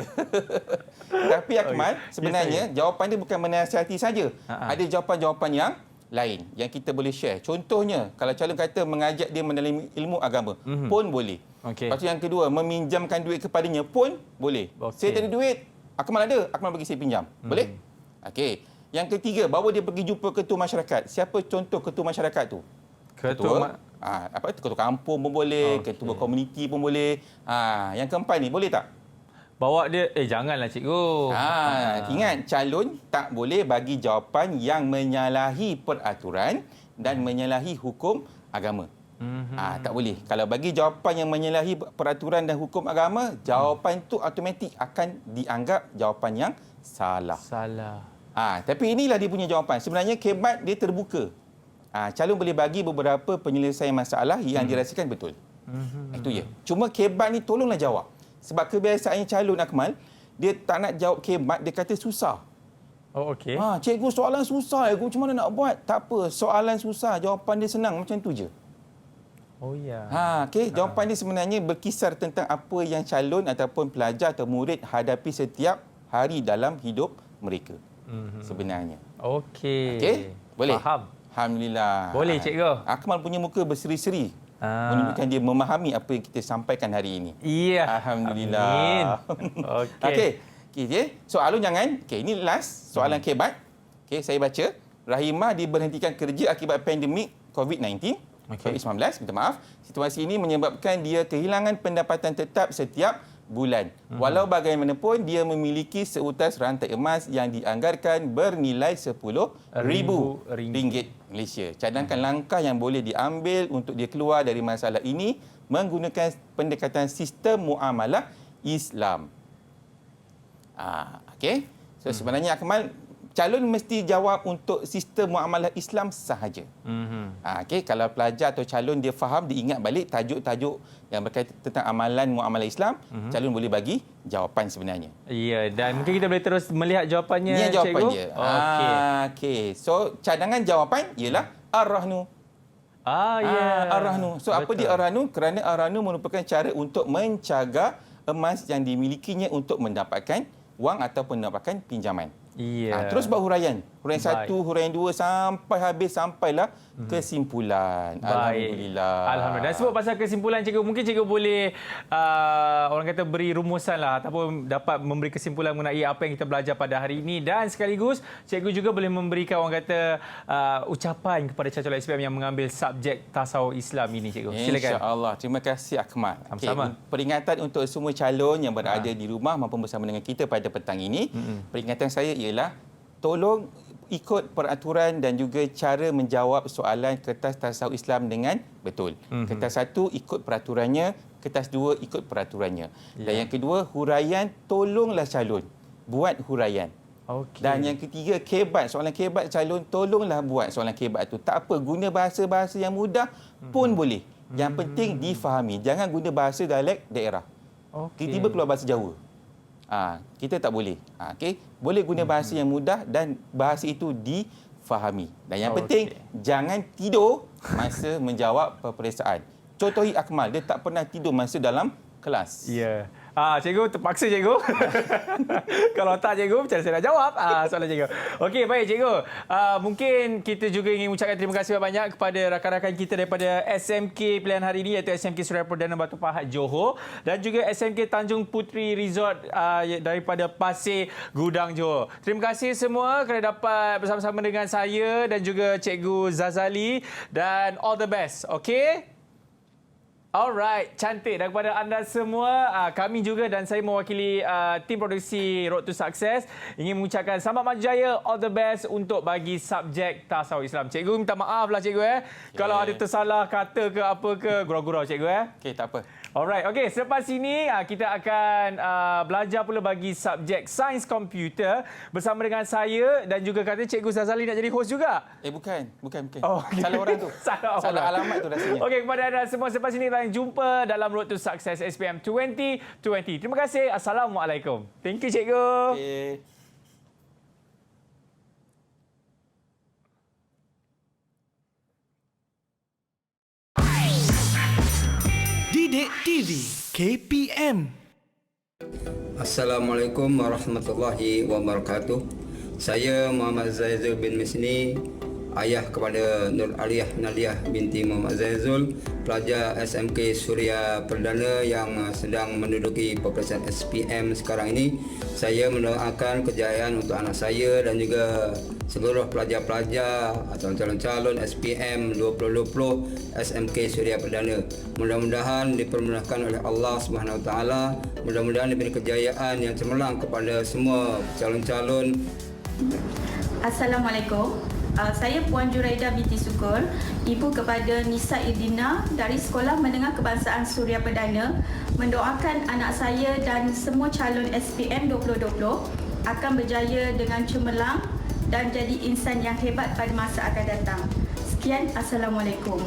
Tapi Akmal, sebenarnya jawapan dia bukan menasihati saja. Ada jawapan-jawapan yang lain yang kita boleh share. Contohnya, kalau calon kata mengajak dia mendalami ilmu agama, pun boleh. Okey. Lepas tu yang kedua, meminjamkan duit kepadanya pun boleh. Okey. Saya tak ada duit, Akmal ada, Akmal bagi saya pinjam. Boleh? Okey. Yang ketiga, bawa dia pergi jumpa ketua masyarakat. Siapa contoh ketua masyarakat tu? Ketua kampung pun boleh, ketua komuniti pun boleh. Yang keempat ni, boleh tak? Bawa dia, janganlah cikgu. Ingat, calon tak boleh bagi jawapan yang menyalahi peraturan dan menyalahi hukum agama. Tak boleh. Kalau bagi jawapan yang menyalahi peraturan dan hukum agama, jawapan tu automatik akan dianggap jawapan yang salah. Tapi inilah dia punya jawapan. Sebenarnya kebat dia terbuka. Calon boleh bagi beberapa penyelesaian masalah yang dirasakan betul. Itu je. Cuma kebat ni tolonglah jawab. Sebab kebiasaannya calon Akmal, dia tak nak jawab kebat, dia kata susah. Oh, okey. Cikgu soalan susah, cikgu macam mana nak buat? Tak apa, soalan susah, jawapan dia senang, macam tu je. Oh ya. Okey, jawapan dia sebenarnya berkisar tentang apa yang calon ataupun pelajar atau murid hadapi setiap hari dalam hidup mereka. Sebenarnya. Okey. Okey, boleh? Faham. Alhamdulillah. Boleh, cikgu. Akmal punya muka berseri-seri. Menunjukkan dia memahami apa yang kita sampaikan hari ini. Iya. Alhamdulillah. Amin. Okey. Okey, soalan jangan. Okey, ini last soalan kebat. Okey, saya baca. Rahimah diberhentikan kerja akibat pandemik COVID-19. COVID-19, minta maaf. Situasi ini menyebabkan dia kehilangan pendapatan tetap setiap bulan. Walau bagaimanapun, dia memiliki seutas rantai emas yang dianggarkan bernilai RM10,000 Malaysia. Cadangkan langkah yang boleh diambil untuk dia keluar dari masalah ini menggunakan pendekatan sistem muamalah Islam. Okey. So sebenarnya Akmal, calon mesti jawab untuk sistem muamalah Islam sahaja. Okey, kalau pelajar atau calon dia faham, dia ingat balik tajuk-tajuk yang berkaitan tentang amalan muamalah Islam, calon boleh bagi jawapan sebenarnya. Ya, dan mungkin kita boleh terus melihat jawapannya, Ini jawapan cikgu. dia. Okey. Okey. So cadangan jawapan ialah Ar-Rahnu. Ar-Rahnu. So apa dia Ar-Rahnu? Kerana Ar-Rahnu merupakan cara untuk mencagar emas yang dimilikinya untuk mendapatkan wang ataupun mendapatkan pinjaman. Ya. Terus buat huraian. Huraian 1, huraian 2 sampai habis, sampailah kesimpulan. Alhamdulillah. Alhamdulillah. Dan sebab pasal kesimpulan cikgu, mungkin cikgu boleh orang kata beri rumusan lah ataupun dapat memberi kesimpulan mengenai apa yang kita belajar pada hari ini, dan sekaligus cikgu juga boleh memberikan orang kata ucapan kepada calon SPM yang mengambil subjek tasawuf Islam ini, cikgu. Silakan. InsyaAllah. Terima kasih Akmal. Sama-sama. Peringatan untuk semua calon yang berada di rumah maupun bersama dengan kita pada petang ini. Peringatan saya ialah tolong ikut peraturan dan juga cara menjawab soalan kertas tasawuf Islam dengan betul. Kertas 1 ikut peraturannya, kertas 2 ikut peraturannya. Dan yang kedua, huraian tolonglah calon buat huraian. Dan yang ketiga, kebat, soalan kebat calon tolonglah buat soalan kebat tu. Tak apa, guna bahasa-bahasa yang mudah pun boleh. Yang penting difahami. Jangan guna bahasa dialek daerah. Tiba-tiba keluar bahasa Jawa. Kita tak boleh. Okey, boleh guna bahasa yang mudah dan bahasa itu difahami. Dan yang penting jangan tidur masa menjawab peperiksaan. Contohi Akmal, dia tak pernah tidur masa dalam kelas. Ya. Cikgu terpaksa, cikgu. Kalau tak, cikgu, macam mana saya nak jawab soalan cikgu. Okey, baik cikgu. Mungkin kita juga ingin ucapkan terima kasih banyak kepada rakan-rakan kita daripada SMK pilihan hari ini, iaitu SMK Suria Perdana Batu Pahat Johor, dan juga SMK Tanjung Puteri Resort daripada Pasir Gudang Johor. Terima kasih semua kerana dapat bersama-sama dengan saya dan juga Cikgu Zazali, dan all the best. Okey? Alright, cantik. Dan kepada anda semua, kami juga dan saya mewakili tim produksi Road to Success ingin mengucapkan selamat maju jaya, all the best untuk bagi subjek tasawuf Islam. Cikgu minta maaf lah cikgu kalau ada tersalah kata ke apa ke, gurau-gurau cikgu Okey, tak apa. Alright, okey. Selepas ini kita akan belajar pula bagi subjek sains komputer bersama dengan saya dan juga katanya Cikgu Zazali nak jadi host juga. Bukan. Oh, okay. Salah orang tu. Salah alamat tu rasanya. Okey, kepada anda semua selepas ini kita jumpa dalam Road to Success SPM 2020. Terima kasih. Assalamualaikum. Thank you cikgu. Okey. Didik TV KPM. Assalamualaikum warahmatullahi wabarakatuh. Saya Muhammad Zaizul bin Misni, ayah kepada Nur Aliyah Nadiah binti Muhammad Zaizul, pelajar SMK Suria Perdana yang sedang menduduki peperiksaan SPM sekarang ini. Saya mendoakan kejayaan untuk anak saya dan juga seluruh pelajar-pelajar atau calon-calon SPM 2020 SMK Suria Perdana. Mudah-mudahan dipermudahkan oleh Allah Subhanahu Wa Taala. Mudah-mudahan diberi kejayaan yang cemerlang kepada semua calon-calon. Assalamualaikum. Saya Puan Juraidah binti Sukul, ibu kepada Nisa Irdina dari Sekolah Menengah Kebangsaan Suria Perdana, mendoakan anak saya dan semua calon SPM 2020 akan berjaya dengan cemerlang dan jadi insan yang hebat pada masa akan datang. Sekian, Assalamualaikum.